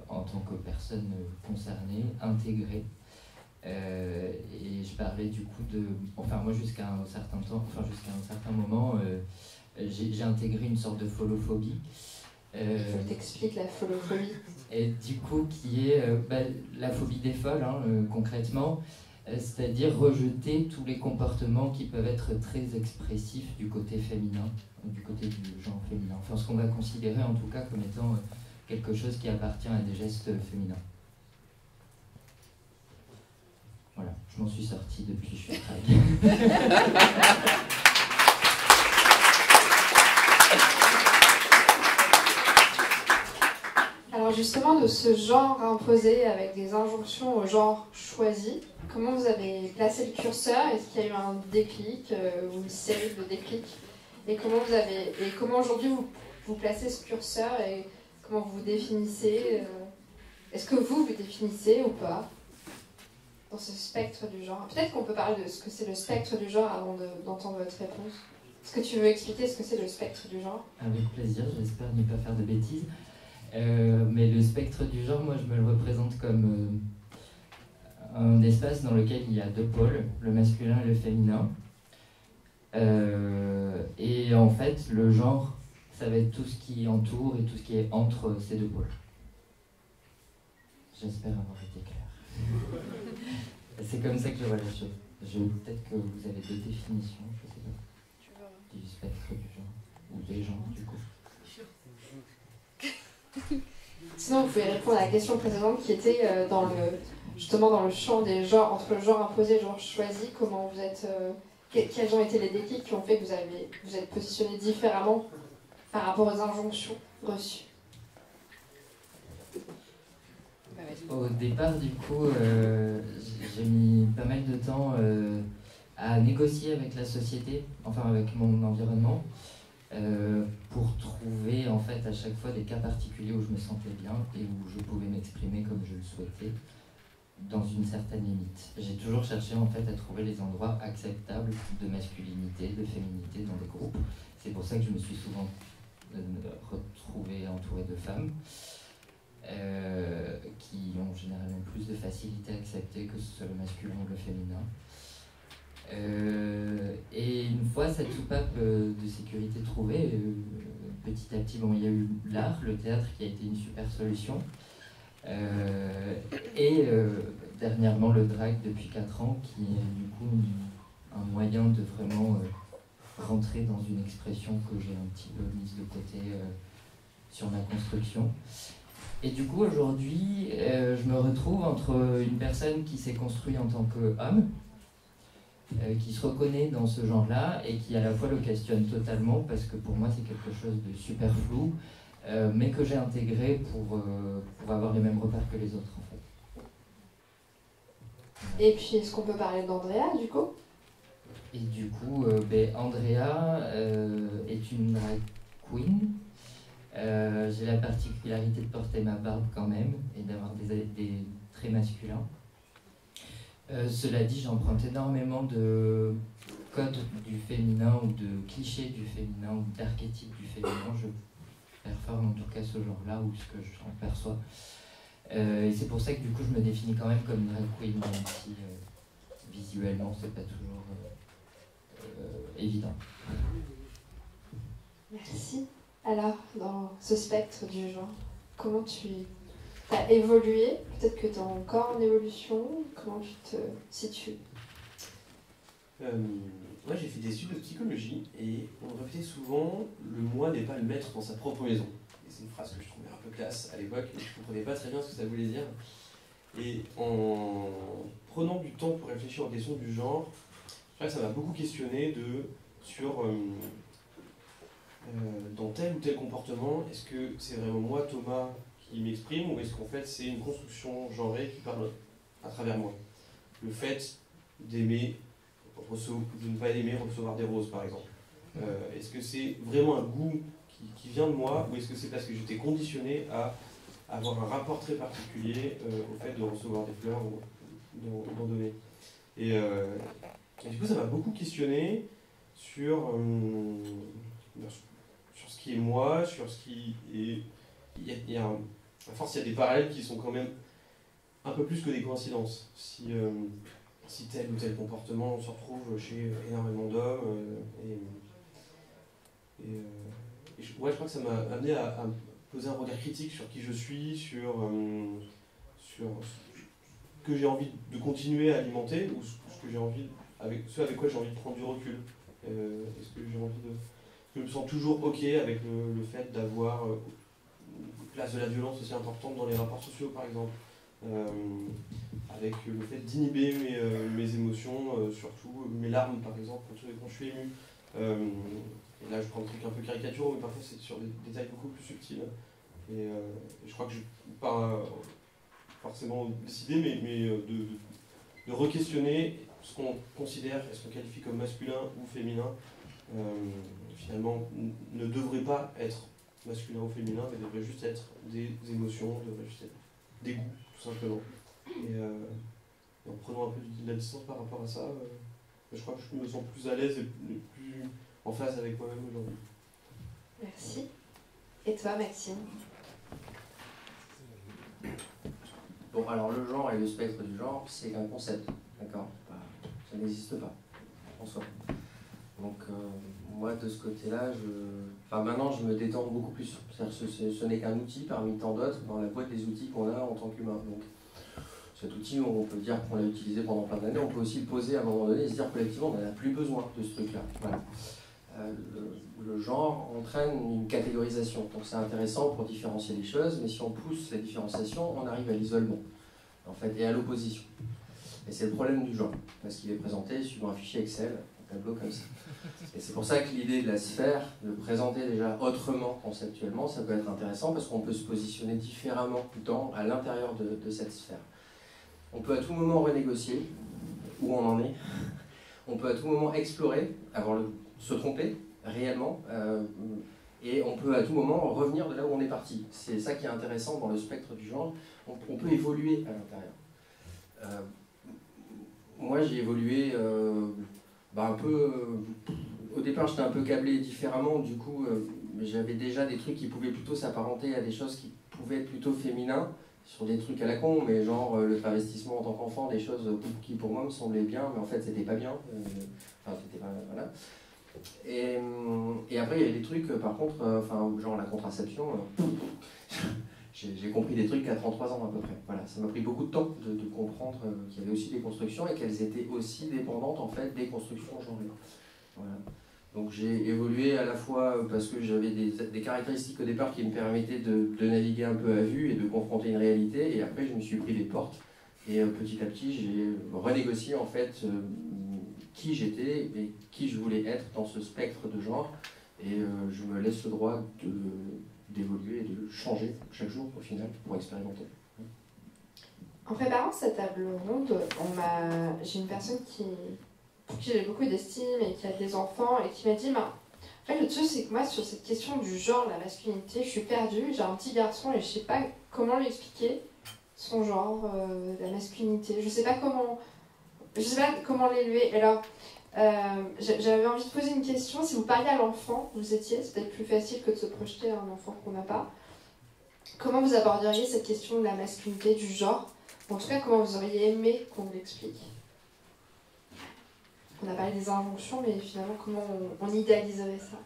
en tant que personne concernée, intégrer. Et je parlais du coup moi jusqu'à un certain moment, j'ai intégré une sorte de folophobie. Je t'explique la folophobie. Et du coup, qui est la phobie des folles, hein, concrètement, c'est-à-dire rejeter tous les comportements qui peuvent être très expressifs du côté féminin, du côté du genre féminin. Enfin, ce qu'on va considérer en tout cas comme étant quelque chose qui appartient à des gestes féminins. Voilà, je m'en suis sortie depuis, je suis drague. Alors justement, de ce genre imposé avec des injonctions au genre choisi, comment vous avez placé le curseur? Est-ce qu'il y a eu un déclic ou une série de déclics? Et comment aujourd'hui vous placez ce curseur et comment vous définissez? Est-ce que vous définissez ou pas dans ce spectre du genre? Peut-être qu'on peut parler de ce que c'est le spectre du genre avant d'entendre votre réponse. Est-ce que tu veux expliquer ce que c'est le spectre du genre? Avec plaisir, j'espère ne pas faire de bêtises. Mais le spectre du genre, moi je me le représente comme un espace dans lequel il y a deux pôles, le masculin et le féminin. Et en fait, le genre, ça va être tout ce qui entoure et tout ce qui est entre ces deux pôles. J'espère avoir été clair. C'est comme ça que je vois la chose. Peut-être que vous avez deux définitions, je sais pas, du spectre du genre, ou des genres du coup. Sinon, vous pouvez répondre à la question précédente qui était justement dans le champ des genres, entre le genre imposé et le genre choisi. Comment vous êtes, quels ont été les déclics qui ont fait que vous êtes positionné différemment par rapport aux injonctions reçues? Au départ, du coup, j'ai mis pas mal de temps à négocier avec la société, enfin avec mon environnement, pour trouver en fait à chaque fois des cas particuliers où je me sentais bien et où je pouvais m'exprimer comme je le souhaitais, dans une certaine limite. J'ai toujours cherché en fait à trouver les endroits acceptables de masculinité, de féminité dans des groupes. C'est pour ça que je me suis souvent retrouvé entouré de femmes. Qui ont généralement plus de facilité à accepter que ce soit le masculin ou le féminin. Et une fois cette soupape de sécurité trouvée, petit à petit, bon, il y a eu l'art, le théâtre qui a été une super solution. Dernièrement le drag depuis 4 ans qui est du coup un moyen de vraiment rentrer dans une expression que j'ai un petit peu mise de côté sur ma construction. Et du coup aujourd'hui je me retrouve entre une personne qui s'est construite en tant qu'homme, qui se reconnaît dans ce genre-là et qui à la fois le questionne totalement parce que pour moi c'est quelque chose de super flou, mais que j'ai intégré pour avoir les mêmes repères que les autres en fait. Et puis est-ce qu'on peut parler d'Andrea du coup? Et du coup, Andrea est une drag queen. J'ai la particularité de porter ma barbe quand même et d'avoir des traits masculins. Cela dit, j'emprunte énormément de codes du féminin ou de clichés du féminin ou d'archétypes du féminin. Je performe en tout cas ce genre-là ou ce que j'en perçois. Et c'est pour ça que du coup je me définis quand même comme drag queen, même si visuellement c'est pas toujours évident. Merci. Alors, dans ce spectre du genre, comment tu as évolué? Peut-être que tu es encore en évolution. Comment tu te situes? Moi j'ai fait des études de psychologie et on répétait souvent le moi n'est pas le maître dans sa propre maison. Et c'est une phrase que je trouvais un peu classe à l'époque et je ne comprenais pas très bien ce que ça voulait dire. Et en prenant du temps pour réfléchir aux questions du genre, je crois que ça m'a beaucoup questionné sur dans tel ou tel comportement, est-ce que c'est vraiment moi Thomas qui m'exprime ou est-ce qu'en fait c'est une construction genrée qui parle à travers moi? Le fait d'aimer, de ne pas aimer recevoir des roses par exemple. Est-ce que c'est vraiment un goût qui vient de moi ou est-ce que c'est parce que j'étais conditionné à avoir un rapport très particulier au fait de recevoir des fleurs ou d'en donner? Et du coup ça m'a beaucoup questionné sur ce qui est moi, sur ce qui est... À force, il y a des parallèles qui sont quand même un peu plus que des coïncidences. Si tel ou tel comportement se retrouve chez énormément d'hommes, je crois que ça m'a amené à poser un regard critique sur qui je suis, sur ce que j'ai envie de continuer à alimenter, ou ce que j'ai envie, ce avec quoi j'ai envie de prendre du recul. Est-ce que j'ai envie de... Je me sens toujours OK avec le fait d'avoir une place de la violence aussi importante dans les rapports sociaux, par exemple. Avec le fait d'inhiber mes émotions, surtout mes larmes, par exemple, quand je suis ému. Et là, je prends des trucs un peu caricaturaux, mais parfois c'est sur des détails beaucoup plus subtils. Et je crois que je ne suis pas forcément décidé, mais de re-questionner ce qu'on considère, est-ce qu'on qualifie comme masculin ou féminin, finalement ne devrait pas être masculin ou féminin, mais devrait juste être des émotions, devrait juste être des goûts, tout simplement. Et en prenant un peu de la distance par rapport à ça, je crois que je me sens plus à l'aise et plus en phase avec moi-même aujourd'hui. Merci. Et toi, Maxime? Bon, alors le genre et le spectre du genre, c'est un concept, d'accord? Ça n'existe pas, en soi. Donc, moi, de ce côté-là, maintenant, je me détends beaucoup plus. Ce n'est qu'un outil parmi tant d'autres dans la boîte des outils qu'on a en tant qu'humain. Donc, cet outil, on peut dire qu'on l'a utilisé pendant plein d'années. On peut aussi le poser à un moment donné et se dire collectivement, on n'en a plus besoin de ce truc-là. Voilà. Le genre entraîne une catégorisation. Donc, c'est intéressant pour différencier les choses, mais si on pousse la différenciation, on arrive à l'isolement, en fait, et à l'opposition. Et c'est le problème du genre, parce qu'il est présenté suivant un fichier Excel, un tableau comme ça. Et c'est pour ça que l'idée de la sphère, de le présenter déjà autrement, conceptuellement, ça peut être intéressant, parce qu'on peut se positionner différemment à l'intérieur de cette sphère. On peut à tout moment renégocier où on en est. On peut à tout moment explorer, se tromper réellement, et on peut à tout moment revenir de là où on est parti. C'est ça qui est intéressant dans le spectre du genre. On peut évoluer à l'intérieur. Moi, j'ai évolué un peu... au départ, j'étais un peu câblé différemment, du coup, j'avais déjà des trucs qui pouvaient plutôt s'apparenter à des choses qui pouvaient être plutôt féminins, sur des trucs à la con, mais genre le travestissement en tant qu'enfant, des choses qui pour moi me semblaient bien, mais en fait, c'était pas bien. C'était pas... Voilà. Et après, il y avait des trucs, par contre, genre la contraception, j'ai compris des trucs à 33 ans à peu près. Voilà, ça m'a pris beaucoup de temps de comprendre qu'il y avait aussi des constructions et qu'elles étaient aussi dépendantes en fait des constructions genrées. Voilà. Donc j'ai évolué à la fois parce que j'avais des caractéristiques au départ qui me permettaient de naviguer un peu à vue et de confronter une réalité, et après je me suis pris des portes et petit à petit j'ai renégocié en fait qui j'étais et qui je voulais être dans ce spectre de genre, et je me laisse le droit d'évoluer et de changer chaque jour au final pour expérimenter. En préparant cette table ronde, j'ai une personne pour qui j'ai beaucoup d'estime et qui a des enfants et qui m'a dit en fait le truc c'est que moi sur cette question du genre, la masculinité, je suis perdue, j'ai un petit garçon et je sais pas comment lui expliquer son genre, la masculinité, je sais pas comment l'élever. Alors j'avais envie de poser une question, si vous parliez à l'enfant, c'est peut-être plus facile que de se projeter à un enfant qu'on n'a pas. Comment vous aborderiez cette question de la masculinité, du genre? En tout cas, comment vous auriez aimé qu'on vous l'explique? On a parlé des injonctions, mais finalement, comment on idéaliserait ça?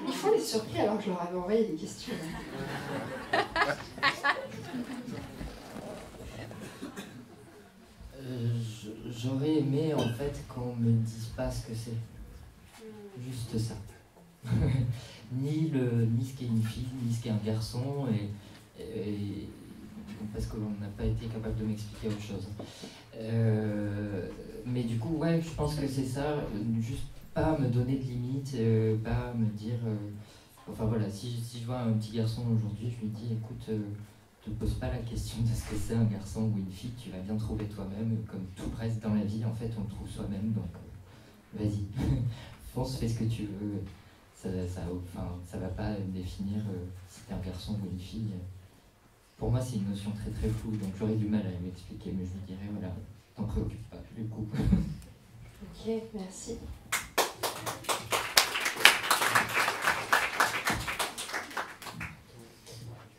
Ils font les surpris alors que je leur avais envoyé des questions. J'aurais aimé en fait qu'on me dise pas ce que c'est. Juste ça. ni ce qu'est une fille, ni ce qu'est un garçon, et parce qu'on n'a pas été capable de m'expliquer autre chose. Mais du coup, ouais, je pense que c'est ça, juste pas me donner de limites, pas me dire... enfin voilà, si je vois un petit garçon aujourd'hui, je lui dis, écoute, te pose pas la question de ce que c'est un garçon ou une fille, tu vas bien trouver toi-même, comme tout reste dans la vie, en fait, on le trouve soi-même, donc vas-y, fonce, fais ce que tu veux. Ça va pas définir si t'es un garçon ou une fille. Pour moi, c'est une notion très très floue, donc j'aurais du mal à m'expliquer, mais je lui dirais, voilà, t'en préoccupe pas, du coup. Ok, merci.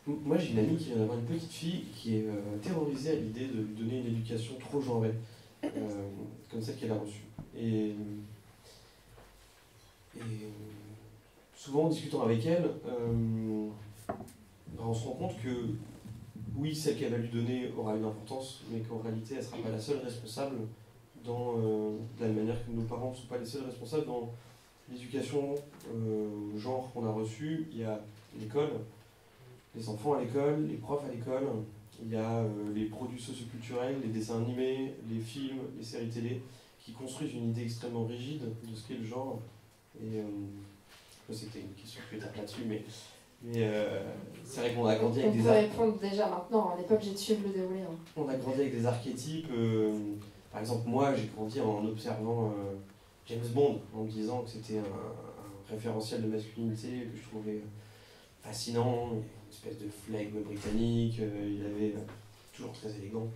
Moi, j'ai une amie qui vient d'avoir une petite fille qui est terrorisée à l'idée de lui donner une éducation trop genrée, comme celle qu'elle a reçue. Et souvent, en discutant avec elle, on se rend compte que oui, celle qu'elle va lui donner aura une importance, mais qu'en réalité, elle ne sera pas la seule responsable de la même manière que nos parents ne sont pas les seuls responsables dans l'éducation genre qu'on a reçue. Il y a l'école, les enfants à l'école, les profs à l'école, il y a les produits socioculturels, les dessins animés, les films, les séries télé, qui construisent une idée extrêmement rigide de ce qu'est le genre. Et je sais que tu as une question plus tard là-dessus, mais c'est vrai qu'on a grandi avec On peut répondre déjà maintenant, on n'est pas obligé de suivre le déroulé. Hein. On a grandi avec des archétypes. Par exemple, moi, j'ai grandi en observant James Bond, en me disant que c'était un référentiel de masculinité que je trouvais fascinant. Une espèce de flegme britannique, il avait toujours très élégant.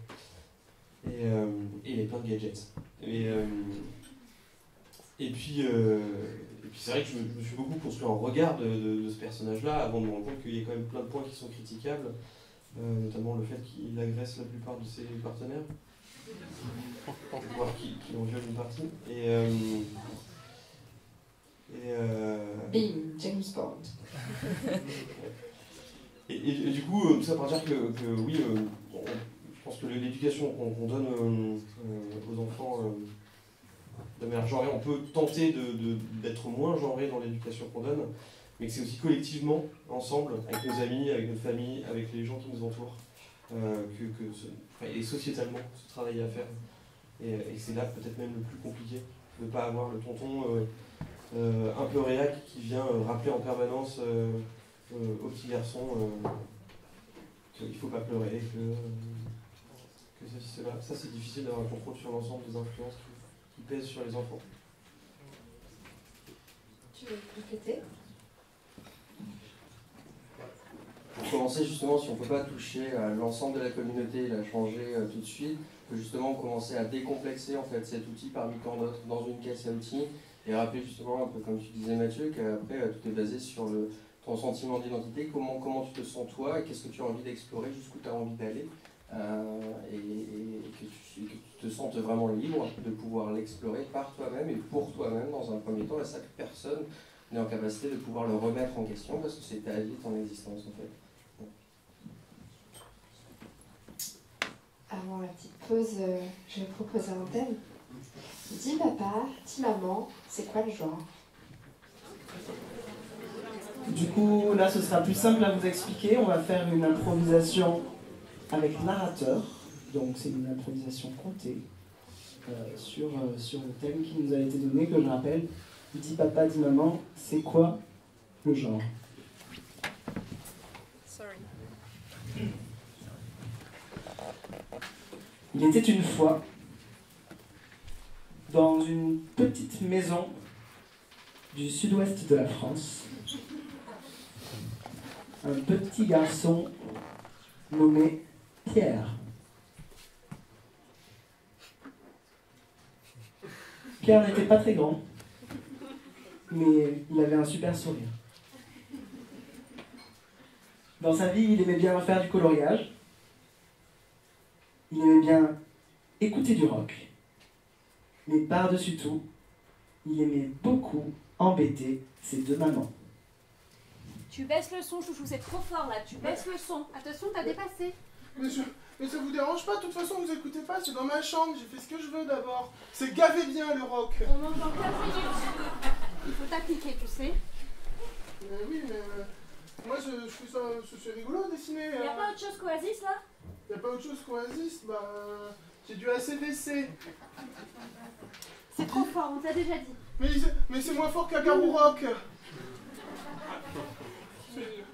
Et il avait plein de gadgets. Et puis c'est vrai que je me suis beaucoup construit en regard de ce personnage-là, avant de me rendre compte qu'il y a quand même plein de points qui sont critiquables, notamment le fait qu'il agresse la plupart de ses partenaires, voire qu'il en viole une partie. Bim, James Bond. Et du coup, tout ça pour dire que oui, je pense que l'éducation qu'on donne aux enfants de manière genrée, on peut tenter d'être moins genré dans l'éducation qu'on donne, mais que c'est aussi collectivement, ensemble, avec nos amis, avec notre famille, avec les gens qui nous entourent, et sociétalement, ce travail à faire. Et c'est là peut-être même le plus compliqué, de ne pas avoir le tonton un peu réac qui vient rappeler en permanence aux petits garçons qu'il ne faut pas pleurer, que ceci, cela. Ça, c'est difficile d'avoir un contrôle sur l'ensemble des influences qui pèsent sur les enfants. Tu veux répéter? Pour commencer, justement, si on ne peut pas toucher à l'ensemble de la communauté et la changer tout de suite, on peut justement commencer à décomplexer en fait, cet outil parmi tant d'autres dans une caisse à outils, et rappeler justement, un peu comme tu disais Mathieu, qu'après tout est basé sur ton sentiment d'identité, comment tu te sens toi, et qu'est-ce que tu as envie d'explorer, jusqu'où tu as envie d'aller. et que tu te sentes vraiment libre de pouvoir l'explorer par toi-même et pour toi-même dans un premier temps, et ça que personne n'est en capacité de pouvoir le remettre en question parce que c'est ta vie, ton existence en fait. Avant la petite pause, je vais proposer un thème. Dis papa, dis maman, c'est quoi le genre? Du coup, là, ce sera plus simple à vous expliquer. On va faire une improvisation avec narrateur. Donc, c'est une improvisation comptée sur le thème qui nous a été donné, que je rappelle. Dis papa, dis maman, c'est quoi le genre? Il était une fois, dans une petite maison du sud-ouest de la France, un petit garçon nommé Pierre. Pierre n'était pas très grand, mais il avait un super sourire. Dans sa vie, il aimait bien faire du coloriage. Il aimait bien écouter du rock. Mais par-dessus tout, il aimait beaucoup embêter ses deux mamans. Tu baisses le son, chouchou, c'est trop fort là, tu baisses le son. Attention, t'as dépassé. Mais ça vous dérange pas? De toute façon, vous écoutez pas, c'est dans ma chambre, j'ai fait ce que je veux d'abord. C'est gavé bien le rock. On mange dans 15 minutes. Il faut t'appliquer, tu sais. Mais oui, mais moi je fais ça, c'est rigolo dessiner. Y'a pas autre chose qu'Oasis là? Y a pas autre chose qu'Oasis? Bah, j'ai du ACDC. C'est trop fort, on t'a déjà dit. Mais c'est moins fort qu'un Garou Rock.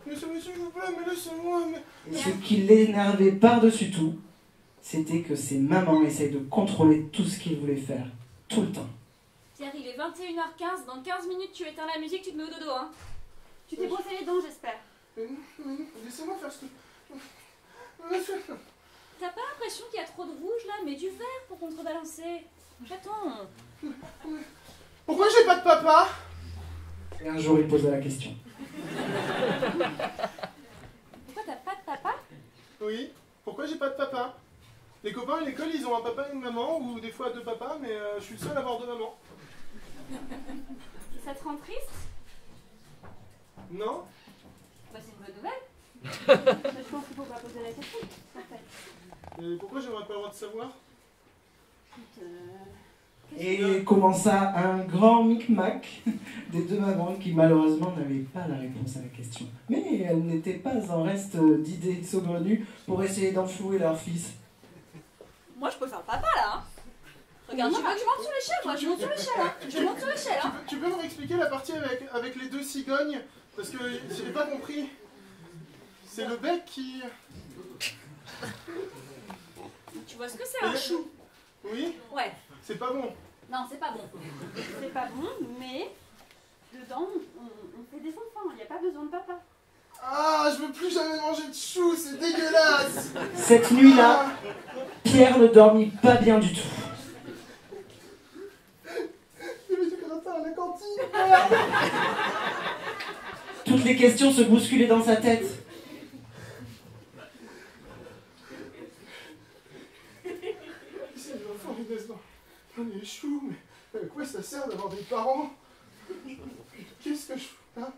Mais s'il vous plaît, mais laissez-moi. Et ce qui l'énervait par-dessus tout, c'était que ses mamans essayent de contrôler tout ce qu'il voulait faire, tout le temps. Pierre, il est 21h15, dans 15 minutes tu éteins la musique, tu te mets au dodo, hein. Tu t'es brossé les dents, j'espère. Mais laissez-moi faire ce que... T'as pas l'impression qu'il y a trop de rouge là? Mets du vert pour contrebalancer. Attends. Pourquoi j'ai pas de papa? Et un jour, il posa la question. Pourquoi t'as pas de papa? Oui, pourquoi j'ai pas de papa? Les copains à l'école, ils ont un papa et une maman, ou des fois deux papas, mais je suis le seul à avoir deux mamans. Ça te rend triste? Non? Bah c'est une bonne nouvelle. Je pense qu'il faut pas poser la question, en fait. Et pourquoi j'aurais pas le droit de savoir? Et commença un grand micmac des deux mamans qui malheureusement n'avaient pas la réponse à la question. Mais elles n'étaient pas en reste d'idées saugrenues pour essayer d'enflouer leur fils. Moi je peux faire le papa là, hein. Regarde, tu veux que je monte sur l'échelle? Moi je monte sur l'échelle, hein. Je monte sur l'échelle, hein. Tu peux me réexpliquer la partie avec les deux cigognes? Parce que j'ai pas compris. C'est le bec qui... Tu vois ce que c'est un chou? Oui? Ouais. C'est pas bon. Non, c'est pas bon. C'est pas bon, mais dedans, on fait des enfants, il n'y a pas besoin de papa. Ah, je veux plus jamais manger de choux, c'est dégueulasse! Cette nuit-là, Pierre ne dormit pas bien du tout. Mais du gratin à la cantine! Toutes les questions se bousculaient dans sa tête. C'est les enfants, ils naissent dans les choux, mais à quoi ça sert d'avoir des parents? Qu'est-ce que je fais là?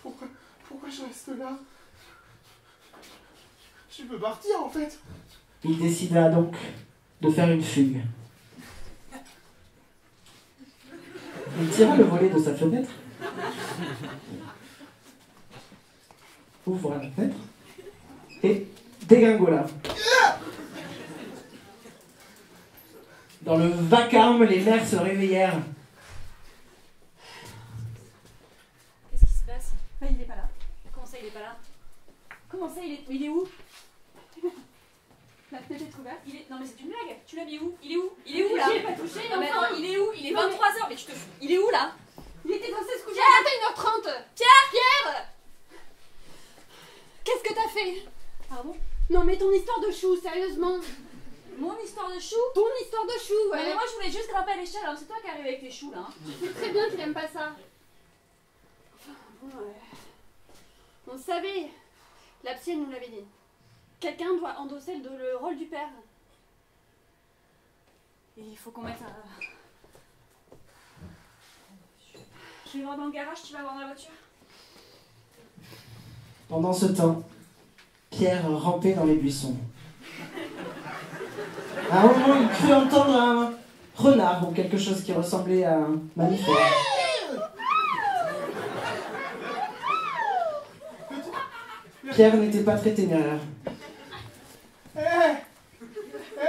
Pourquoi je reste là? Je peux partir en fait. Il décida donc de faire une fugue. Il tira le volet de sa fenêtre, ouvra la fenêtre et dégringola. Dans le vacarme, les mères se réveillèrent. Qu'est-ce qui se passe? Bah, il est pas là. Comment ça il est pas là? Comment ça il est où? La fenêtre est ouverte. Non mais c'est une blague. Tu l'as mis où? Il est où? Il est où là? J'y ai pas touché, Non mais enfin. attends, il est où? Il est Non, mais- 23h, mais tu te fous. Il est où là? Il était censé se coucher Pierre, à 21h30. Pierre! Qu'est-ce que t'as fait? Pardon? Non mais ton histoire de chou, sérieusement. Mon histoire de chou? Ton histoire de chou, Ouais, ouais. mais moi je voulais juste grimper à l'échelle, alors c'est toi qui arrives avec tes choux là. Hein. Tu sais très bien qu'il aime pas ça. Enfin, bon, on savait. La psy, elle nous l'avait dit. quelqu'un doit endosser le rôle du père. Et il faut qu'on mette Je vais voir dans le garage, tu vas voir dans la voiture. Pendant ce temps, Pierre rampait dans les buissons. À un moment, il crut entendre un renard ou quelque chose qui ressemblait à un mammifère. Pierre n'était pas très téméraire. Hé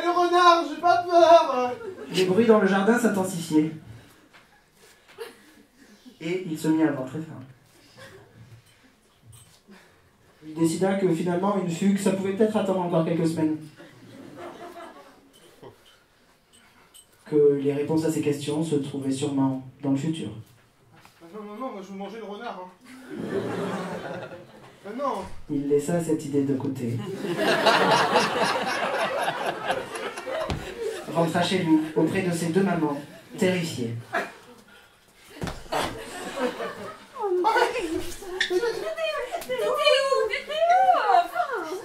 le renard, j'ai pas peur. Les bruits dans le jardin s'intensifiaient. Et il se mit à avoir très faim. Il décida que finalement, une fugue, ça pouvait peut-être attendre encore quelques semaines. Que les réponses à ces questions se trouvaient sûrement dans le futur. Non, moi je veux manger le renard. Ah non. Il laissa cette idée de côté. Rentra chez lui, auprès de ses deux mamans, terrifiées.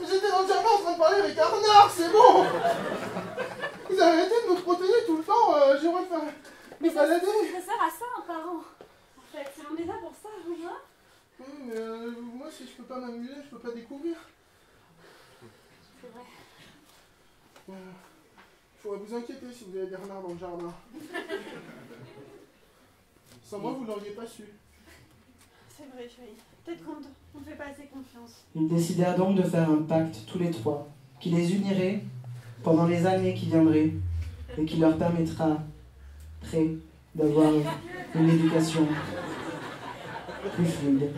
J'étais dans le jardin en train de parler avec un renard, c'est bon. Vous avez arrêté de me protéger tout le temps, j'ai le droit de faire... Mais me balader. ça sert à ça, un parent. En fait, on est là pour ça, tu vois. Oui, mais moi si je peux pas m'amuser, je peux pas découvrir. C'est vrai. Il faudrait vous inquiéter si vous avez des renards dans le jardin. Sans moi, vous l'auriez pas su. C'est vrai, chérie. Peut-être qu'on ne fait pas assez confiance. Ils décidèrent donc de faire un pacte, tous les trois, qui les unirait pendant les années qui viendraient et qui leur permettra d'avoir une éducation plus fluide.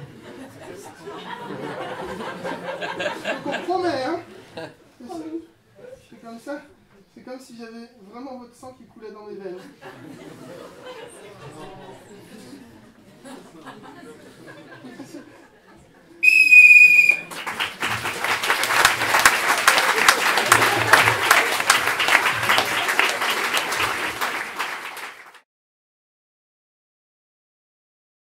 Je comprends, mais hein. C'est comme ça. C'est comme si j'avais vraiment votre sang qui coulait dans mes veines.